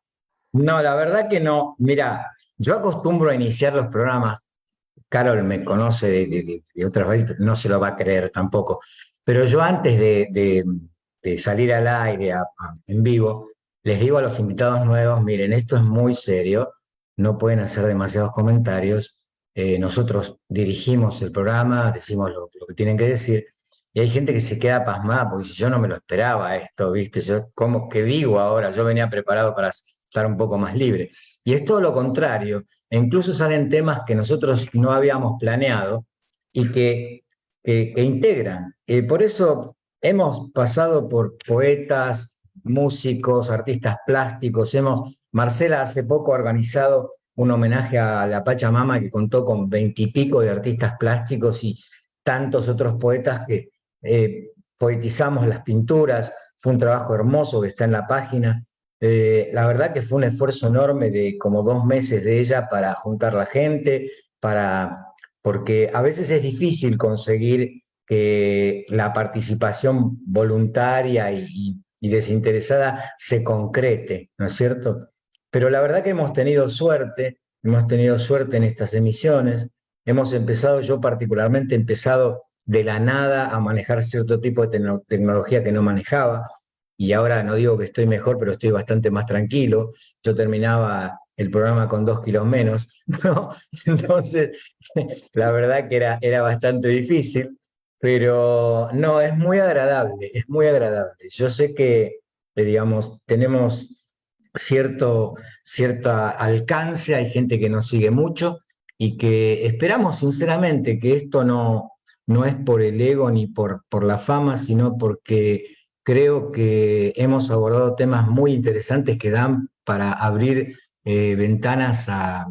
B: No, la verdad que no. Mira, yo acostumbro a iniciar los programas. Carol me conoce de otras veces, no se lo va a creer tampoco. Pero yo antes de salir al aire en vivo, les digo a los invitados nuevos, miren, esto es muy serio, no pueden hacer demasiados comentarios. Nosotros dirigimos el programa, decimos lo que tienen que decir, y hay gente que se queda pasmada, porque si yo no me lo esperaba esto, ¿viste? Yo, ¿cómo que digo ahora? Yo venía preparado para estar un poco más libre. Y es todo lo contrario. E incluso salen temas que nosotros no habíamos planeado y que integran. Por eso hemos pasado por poetas, músicos, artistas plásticos. Marcela hace poco ha organizado un homenaje a la Pachamama, que contó con 20 y pico de artistas plásticos y tantos otros poetas que poetizamos las pinturas. Fue un trabajo hermoso que está en la página. La verdad que fue un esfuerzo enorme de como 2 meses de ella para juntar la gente, porque a veces es difícil conseguir que la participación voluntaria y desinteresada se concrete, ¿no es cierto? Pero la verdad que hemos tenido suerte en estas emisiones. Yo particularmente he empezado de la nada a manejar cierto tipo de tecnología que no manejaba. Y ahora no digo que estoy mejor, pero estoy bastante más tranquilo. Yo terminaba el programa con 2 kilos menos, ¿no? Entonces, la verdad que era bastante difícil, pero no, es muy agradable, es muy agradable. Yo sé que, digamos, tenemos cierto alcance, hay gente que nos sigue mucho y que esperamos sinceramente que esto no es por el ego ni por la fama, sino porque creo que hemos abordado temas muy interesantes que dan para abrir ventanas a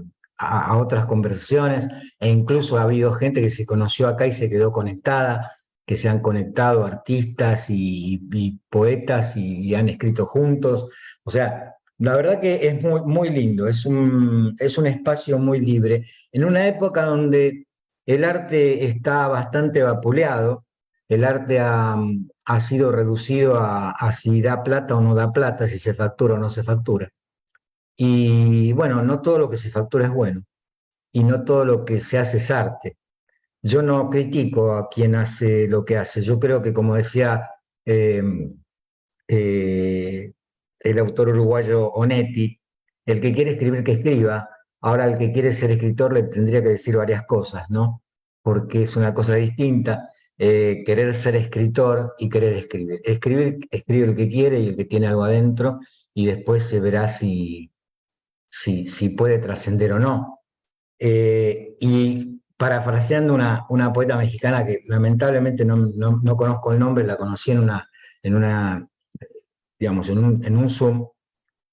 B: otras conversaciones, e incluso ha habido gente que se conoció acá y se quedó conectada, que se han conectado artistas y poetas y han escrito juntos. O sea, la verdad que es muy, muy lindo, es un espacio muy libre, en una época donde el arte está bastante vapuleado. El arte ha sido reducido a si da plata o no da plata, si se factura o no se factura. Y bueno, no todo lo que se factura es bueno, y no todo lo que se hace es arte. Yo no critico a quien hace lo que hace. Yo creo que, como decía el autor uruguayo Onetti, el que quiere escribir, que escriba. Ahora, el que quiere ser escritor le tendría que decir varias cosas, ¿no? Porque es una cosa distinta. querer ser escritor y querer escribir. Escribe el que quiere y el que tiene algo adentro, y después se verá si puede trascender o no. Y parafraseando una poeta mexicana que lamentablemente no conozco el nombre, la conocí digamos, en un Zoom,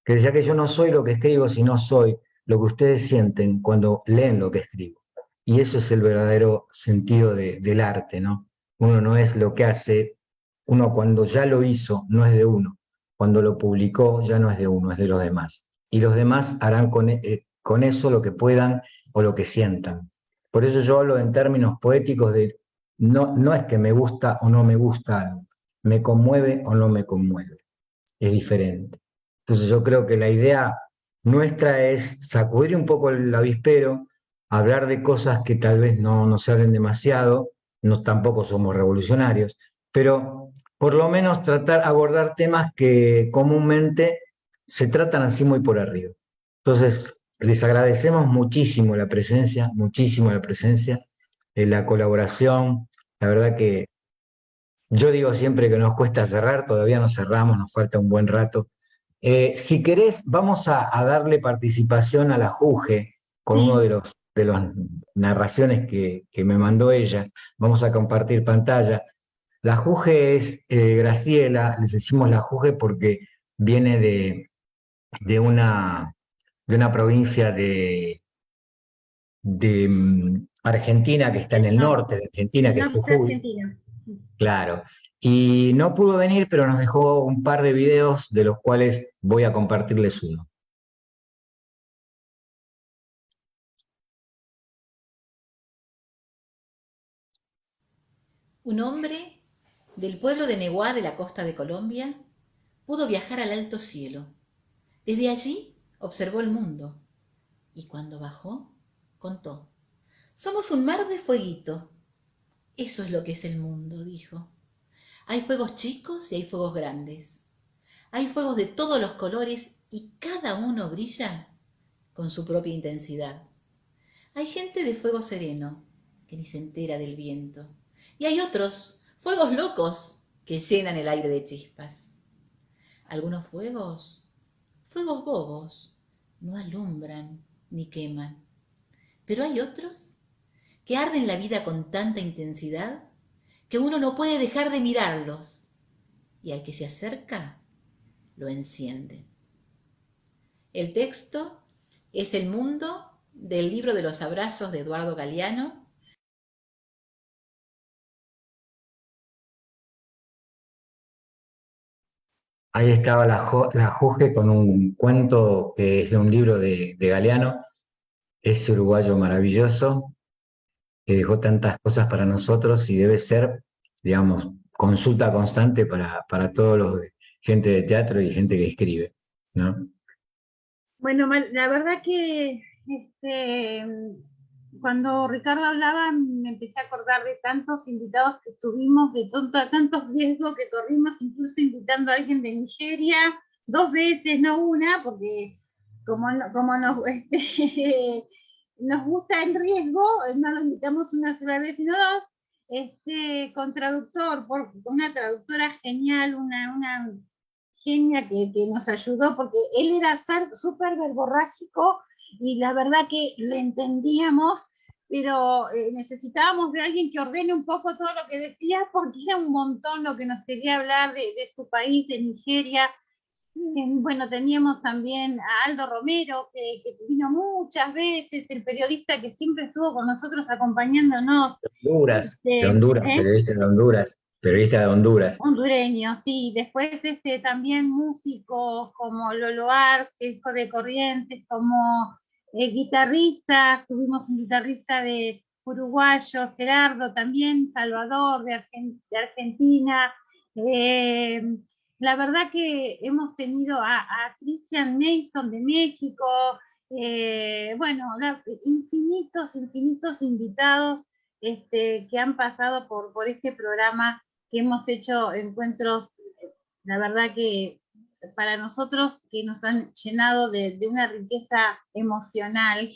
B: que decía que yo no soy lo que escribo, sino soy lo que ustedes sienten cuando leen lo que escribo. Y eso es el verdadero sentido del arte, ¿no? Uno no es lo que hace, uno cuando ya lo hizo no es de uno, cuando lo publicó ya no es de uno, es de los demás. Y los demás harán con eso lo que puedan o lo que sientan. Por eso yo hablo en términos poéticos de no es que me gusta o no me gusta algo, me conmueve o no me conmueve, es diferente. Entonces yo creo que la idea nuestra es sacudir un poco el avispero, hablar de cosas que tal vez no se hablen demasiado, tampoco somos revolucionarios, pero por lo menos abordar temas que comúnmente se tratan así muy por arriba. Entonces, les agradecemos muchísimo la presencia, la colaboración. La verdad que yo digo siempre que nos cuesta cerrar, todavía no cerramos, nos falta un buen rato. Si querés, vamos a darle participación a la Juge con uno de los narraciones que me mandó ella. Vamos a compartir pantalla. La Juge es Graciela, les decimos la Juge porque viene de una provincia de Argentina, que está en el norte de Argentina, que es Jujuy. Claro. Y no pudo venir, pero nos dejó un par de videos de los cuales voy a compartirles uno.
K: Un hombre del pueblo de Neguá de la costa de Colombia pudo viajar al alto cielo. Desde allí observó el mundo y cuando bajó, contó: somos un mar de fueguito. Eso es lo que es el mundo, dijo. Hay fuegos chicos y hay fuegos grandes. Hay fuegos de todos los colores y cada uno brilla con su propia intensidad. Hay gente de fuego sereno que ni se entera del viento. Y hay otros, fuegos locos, que llenan el aire de chispas. Algunos fuegos bobos, no alumbran ni queman. Pero hay otros que arden la vida con tanta intensidad que uno no puede dejar de mirarlos, y al que se acerca, lo enciende. El texto es El mundo, del libro de los abrazos de Eduardo Galeano.
B: Ahí estaba la Juge con un cuento que es de un libro de Galeano, ese uruguayo maravilloso, que dejó tantas cosas para nosotros y debe ser, digamos, consulta constante para todos los gente de teatro y gente que escribe, ¿no?
A: Bueno, la verdad que cuando Ricardo hablaba me empecé a acordar de tantos invitados que tuvimos, de tantos riesgos que corrimos, incluso invitando a alguien de Nigeria 2 veces, no una, porque como nos gusta el riesgo, no lo invitamos una sola vez, sino 2, con traductor, una traductora genial, una genia que nos ayudó, porque él era súper verborrágico y la verdad que le entendíamos, pero necesitábamos de alguien que ordene un poco todo lo que decía, porque era un montón lo que nos quería hablar de su país, de Nigeria. Bueno, teníamos también a Aldo Romero, que vino muchas veces, el periodista que siempre estuvo con nosotros acompañándonos.
B: De Honduras, periodista de Honduras.
A: Hondureño, sí. Después también músicos como Lolo Ars, que es de Corrientes, como guitarristas, tuvimos un guitarrista de uruguayo, Gerardo también, Salvador de Argentina. La verdad que hemos tenido a Christian Mason de México, bueno, infinitos invitados que han pasado por este programa, que hemos hecho encuentros, la verdad que para nosotros que nos han llenado de una riqueza emocional,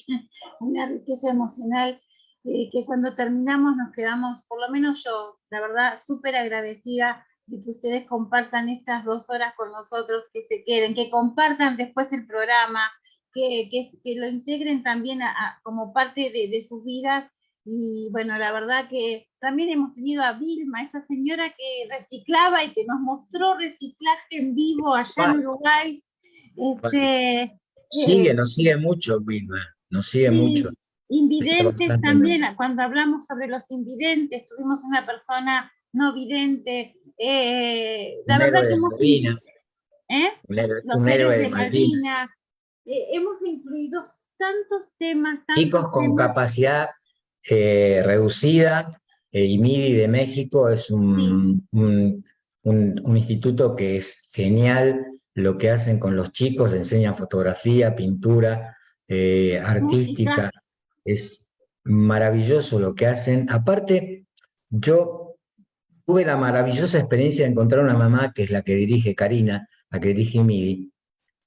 A: que cuando terminamos nos quedamos, por lo menos yo, la verdad, súper agradecida de que ustedes compartan estas 2 horas con nosotros, que se queden, que compartan después el programa, que lo integren también como parte de sus vidas. Y bueno, la verdad que también hemos tenido a Vilma, esa señora que reciclaba y que nos mostró reciclaje en vivo allá en Uruguay.
B: Nos sigue mucho, Vilma, nos sigue mucho.
A: Invidentes también, cuando hablamos sobre los invidentes, tuvimos una persona no vidente. La verdad que hemos... Los héroes de Malvinas. Hemos incluido tantos temas.
B: Chicos con capacidad reducida, y MIDI de México es un instituto que es genial lo que hacen con los chicos, le enseñan fotografía, pintura, artística, es maravilloso lo que hacen. Aparte, yo tuve la maravillosa experiencia de encontrar una mamá, que es la que dirige Karina, la que dirige MIDI,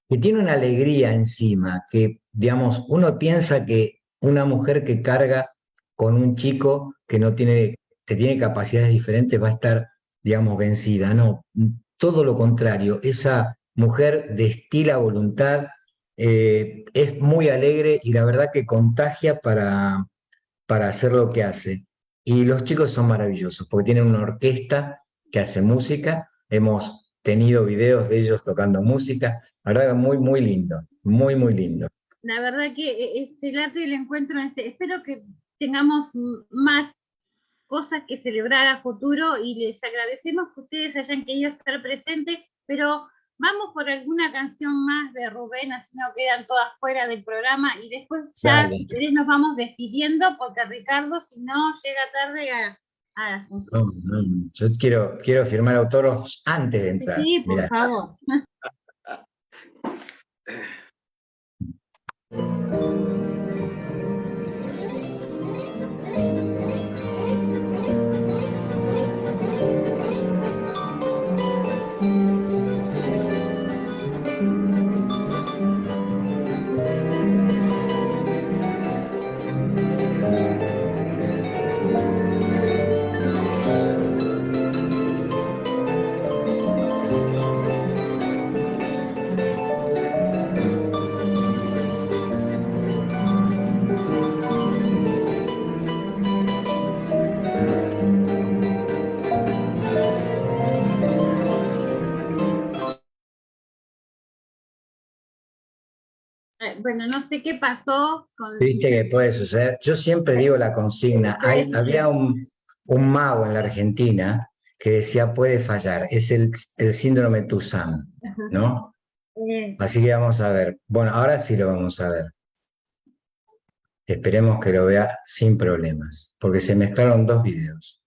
B: que tiene una alegría encima, que, digamos, uno piensa que una mujer que carga con un chico que tiene capacidades diferentes va a estar, digamos, vencida. No, todo lo contrario, esa mujer destila voluntad, es muy alegre y la verdad que contagia para hacer lo que hace. Y los chicos son maravillosos, porque tienen una orquesta que hace música, hemos tenido videos de ellos tocando música, la verdad que muy, muy lindo, muy, muy lindo.
A: La verdad que el arte del encuentro, espero que tengamos más cosas que celebrar a futuro y les agradecemos que ustedes hayan querido estar presentes, pero vamos por alguna canción más de Rubén, así no quedan todas fuera del programa y después ya si querés nos vamos despidiendo porque Ricardo si no llega tarde a...
B: No, yo quiero firmar autógrafos antes de entrar.
A: Sí, por favor. Bueno, no sé qué pasó con...
B: Viste que puede suceder. Yo siempre digo la consigna. Había un mago en la Argentina que decía puede fallar. Es el síndrome Toussaint, ¿no? Así que vamos a ver. Bueno, ahora sí lo vamos a ver. Esperemos que lo vea sin problemas, porque se mezclaron 2 videos.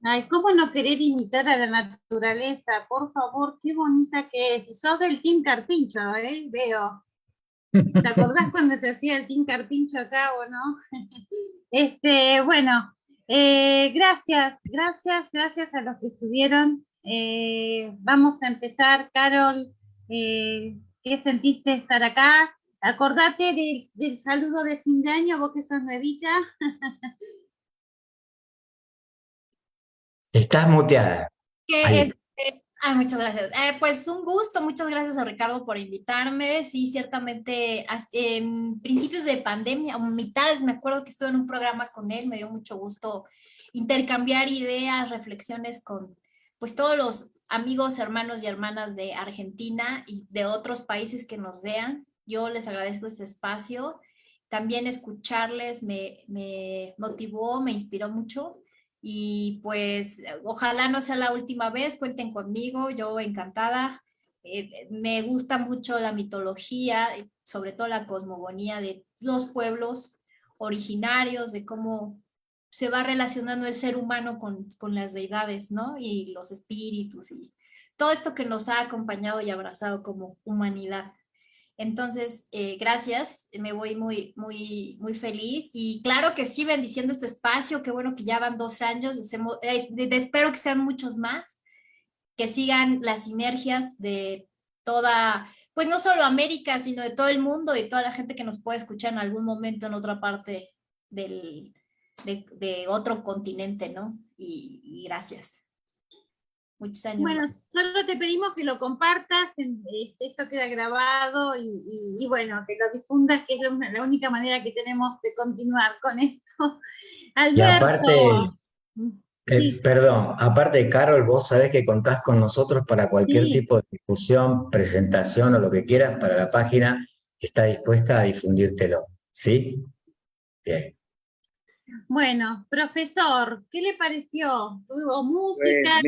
A: Ay, ¿cómo no querer imitar a la naturaleza? Por favor, qué bonita que es. Y sos del Team Carpincho, veo. ¿Te acordás cuando se hacía el Team Carpincho acá o no? Bueno, gracias a los que estuvieron. Vamos a empezar, Carol. ¿Qué sentiste estar acá? Acordate del saludo de fin de año, vos que sos nuevita.
B: Estás muteada. Ahí.
F: Muchas gracias. Pues un gusto, muchas gracias a Ricardo por invitarme. Sí, ciertamente en principios de pandemia, o mitades, me acuerdo que estuve en un programa con él, me dio mucho gusto intercambiar ideas, reflexiones con pues todos los amigos, hermanos y hermanas de Argentina y de otros países que nos vean. Yo les agradezco este espacio. También escucharles me motivó, me inspiró mucho. Y pues ojalá no sea la última vez, cuenten conmigo, yo encantada. Me gusta mucho la mitología, sobre todo la cosmogonía de los pueblos originarios, de cómo se va relacionando el ser humano con las deidades, ¿no? Y los espíritus y todo esto que nos ha acompañado y abrazado como humanidad. Entonces, gracias, me voy muy feliz y claro que sí, bendiciendo este espacio, qué bueno que ya van 2 años, espero que sean muchos más, que sigan las sinergias de toda, pues no solo América, sino de todo el mundo y toda la gente que nos puede escuchar en algún momento en otra parte de otro continente, ¿no? Y gracias. Muchos años.
A: Bueno, solo te pedimos que lo compartas, esto queda grabado y bueno, que lo difundas, que es la única manera que tenemos de continuar con esto. Alberto.
B: Y aparte,
A: sí.
B: perdón, aparte, Carol, vos sabés que contás con nosotros para cualquier
A: Sí.
B: tipo de discusión, presentación o lo que quieras para la página, está dispuesta a difundírtelo, ¿sí? Bien.
A: Bueno, profesor, ¿qué le pareció? ¿Tuvo música?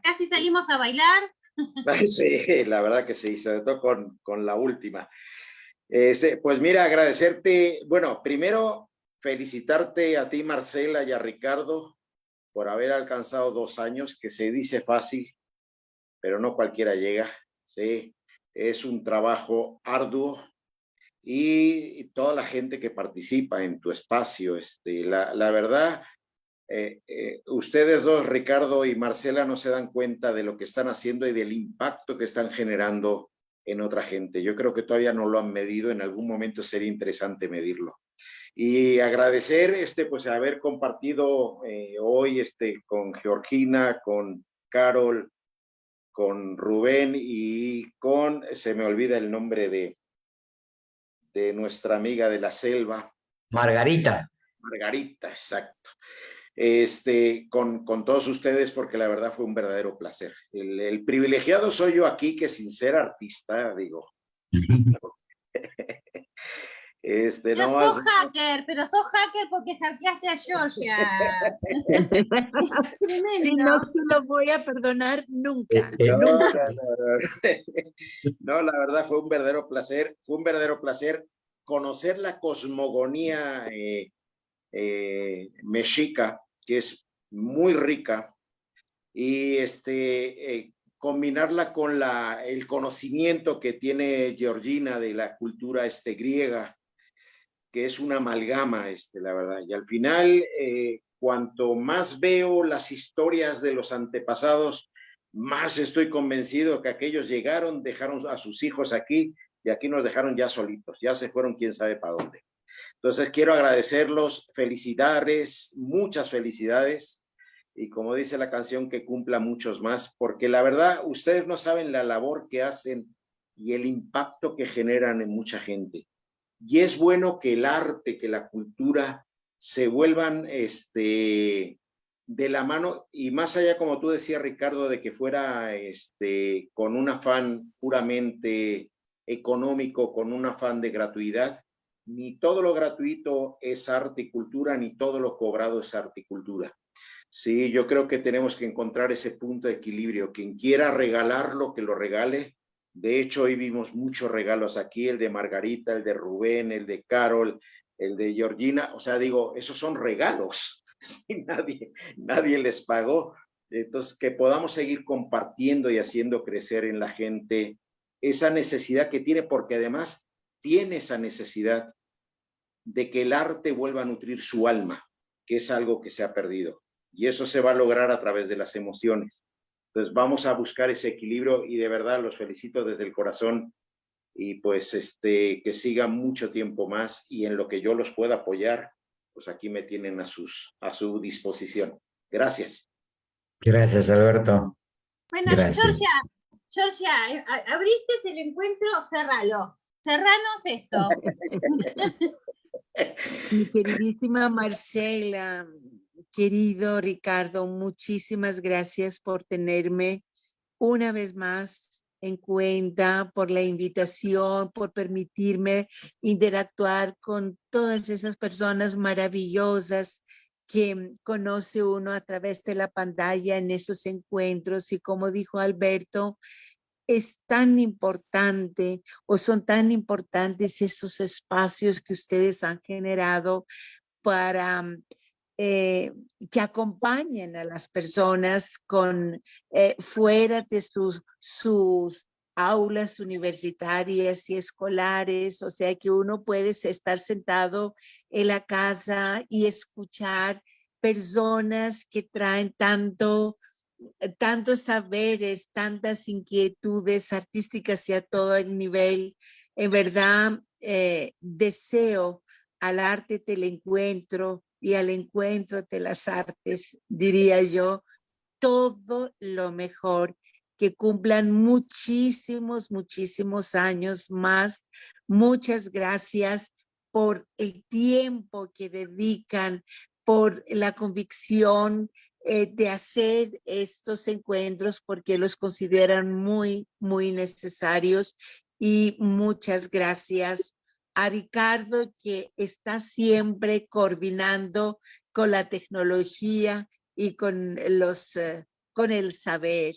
A: Casi salimos a bailar.
G: Sí, la verdad que sí, sobre todo con la última. Pues mira, agradecerte, bueno, primero felicitarte a ti, Marcela, y a Ricardo por haber alcanzado 2 años, que se dice fácil, pero no cualquiera llega, ¿sí? Es un trabajo arduo y toda la gente que participa en tu espacio, la verdad, ustedes dos, Ricardo y Marcela, no se dan cuenta de lo que están haciendo y del impacto que están generando en otra gente. Yo creo que todavía no lo han medido, en algún momento sería interesante medirlo. Y agradecer pues haber compartido hoy con Georgina, con Carol, con Rubén y se me olvida el nombre de nuestra amiga de la selva.
B: Margarita.
G: Margarita, exacto. Con todos ustedes, porque la verdad fue un verdadero placer. El privilegiado soy yo aquí, que sin ser artista, digo.
A: Pero sos hacker porque hackeaste a Georgia.
C: Si no te lo voy a perdonar nunca.
G: No, la verdad fue un verdadero placer conocer la cosmogonía mexica, que es muy rica, y combinarla con el conocimiento que tiene Georgina de la cultura griega, que es una amalgama, la verdad. Y al final, cuanto más veo las historias de los antepasados, más estoy convencido que aquellos llegaron, dejaron a sus hijos aquí, y aquí nos dejaron ya solitos, ya se fueron quién sabe para dónde. Entonces quiero agradecerlos, felicidades, muchas felicidades, y como dice la canción, que cumpla muchos más, porque la verdad, ustedes no saben la labor que hacen y el impacto que generan en mucha gente. Y es bueno que el arte, que la cultura se vuelvan de la mano, y más allá, como tú decías, Ricardo, de que fuera con un afán puramente económico, con un afán de gratuidad. Ni todo lo gratuito es arte y cultura, ni todo lo cobrado es arte y cultura. Sí, yo creo que tenemos que encontrar ese punto de equilibrio. Quien quiera regalarlo, que lo regale. De hecho, hoy vimos muchos regalos aquí, el de Margarita, el de Rubén, el de Carol, el de Georgina. O sea, digo, esos son regalos. si nadie les pagó. Entonces, que podamos seguir compartiendo y haciendo crecer en la gente esa necesidad que tiene, porque además tiene esa necesidad de que el arte vuelva a nutrir su alma, que es algo que se ha perdido. Y eso se va a lograr a través de las emociones. Entonces vamos a buscar ese equilibrio y de verdad los felicito desde el corazón y pues que sigan mucho tiempo más y en lo que yo los pueda apoyar, pues aquí me tienen a su disposición. Gracias.
B: Gracias, Alberto.
A: Bueno,
B: Gracias.
A: Georgia, abriste el encuentro, cerralo. Cerranos esto.
C: Mi queridísima Marcela, querido Ricardo, muchísimas gracias por tenerme una vez más en cuenta, por la invitación, por permitirme interactuar con todas esas personas maravillosas que conoce uno a través de la pantalla en esos encuentros. Y como dijo Alberto, es tan importante o son tan importantes esos espacios que ustedes han generado para que acompañen a las personas con fuera de sus aulas universitarias y escolares, o sea que uno puede estar sentado en la casa y escuchar personas que traen tantos saberes, tantas inquietudes artísticas y a todo el nivel. En verdad, deseo al arte del encuentro y al encuentro de las artes, diría yo, todo lo mejor, que cumplan muchísimos años más. Muchas gracias por el tiempo que dedican, por la convicción de hacer estos encuentros, porque los consideran muy necesarios. Y muchas gracias a Ricardo, que está siempre coordinando con la tecnología y con el saber.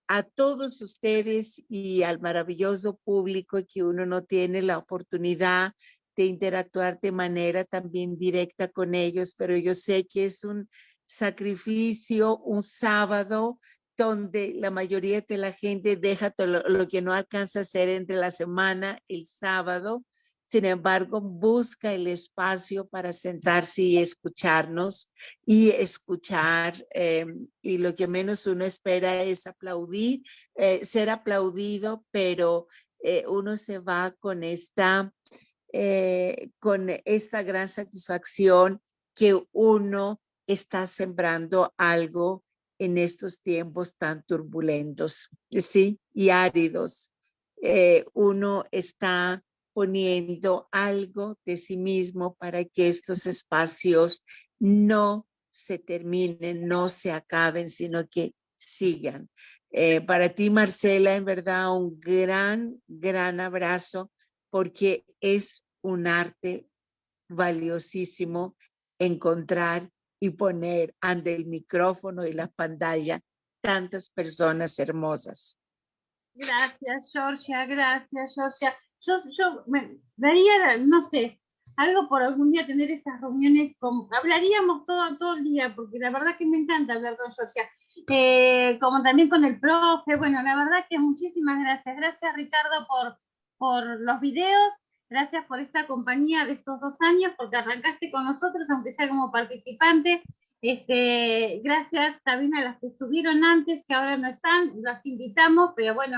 C: A todos ustedes y al maravilloso público que uno no tiene la oportunidad de interactuar de manera también directa con ellos, pero yo sé que es un sacrificio, un sábado, donde la mayoría de la gente deja todo lo que no alcanza a hacer entre la semana, el sábado. Sin embargo, busca el espacio para sentarse y escucharnos y escuchar, y lo que menos uno espera es aplaudir, ser aplaudido, pero uno se va con esta gran satisfacción que uno está sembrando algo en estos tiempos tan turbulentos, ¿sí? Y áridos. Uno está poniendo algo de sí mismo para que estos espacios no se terminen, no se acaben, sino que sigan. Para ti, Marcela, en verdad, un gran abrazo, porque es un arte valiosísimo encontrar y poner ante el micrófono y la pantalla tantas personas hermosas.
A: Gracias, Georgia, gracias, Georgia. Yo me daría, no sé, algo por algún día tener esas reuniones, hablaríamos todo el día, porque la verdad que me encanta hablar con Georgia, como también con el profe. Bueno, la verdad que muchísimas gracias. Gracias, Ricardo, por los videos, gracias por esta compañía de estos 2 años, porque arrancaste con nosotros, aunque sea como participante. Gracias también a las que estuvieron antes, que ahora no están, las invitamos, pero bueno,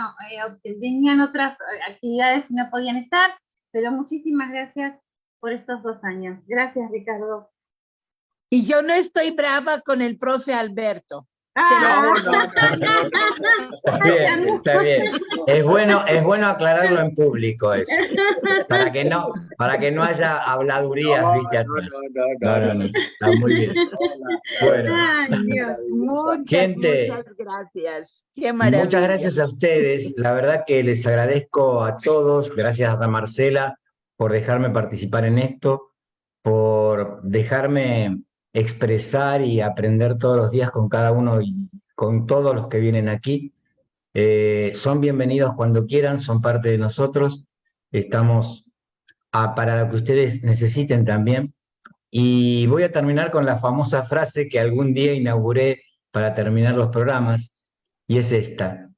A: tenían otras actividades y no podían estar, pero muchísimas gracias por estos 2 años. Gracias, Ricardo.
C: Y yo no estoy brava con el profe Alberto.
A: No.
B: Está bien. Es bueno aclararlo en público eso, para que no haya habladurías, ¿viste? Atrás. No, está muy bien. Bueno,
C: ay, Dios, muchas gracias. Qué maravilla.
B: Muchas gracias a ustedes. La verdad que les agradezco a todos. Gracias a Marcela por dejarme participar en esto, por dejarme expresar y aprender todos los días con cada uno y con todos los que vienen aquí. Son bienvenidos cuando quieran, son parte de nosotros. Estamos para lo que ustedes necesiten también. Y voy a terminar con la famosa frase que algún día inauguré para terminar los programas, y es esta: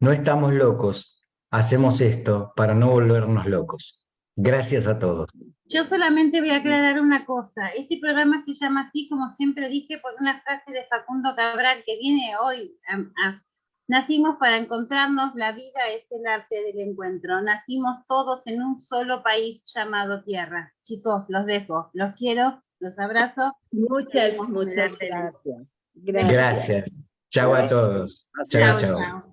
B: no estamos locos, hacemos esto para no volvernos locos. Gracias a todos.
A: Yo solamente voy a aclarar una cosa. Este programa se llama así, como siempre dije, por una frase de Facundo Cabral que viene hoy. Nacimos para encontrarnos, la vida es el arte del encuentro. Nacimos todos en un solo país llamado Tierra. Chicos, los dejo, los quiero, los abrazo.
C: Muchas
A: Seguimos con el arte del encuentro.
C: gracias.
B: Gracias. Chao a todos. Chao, chao.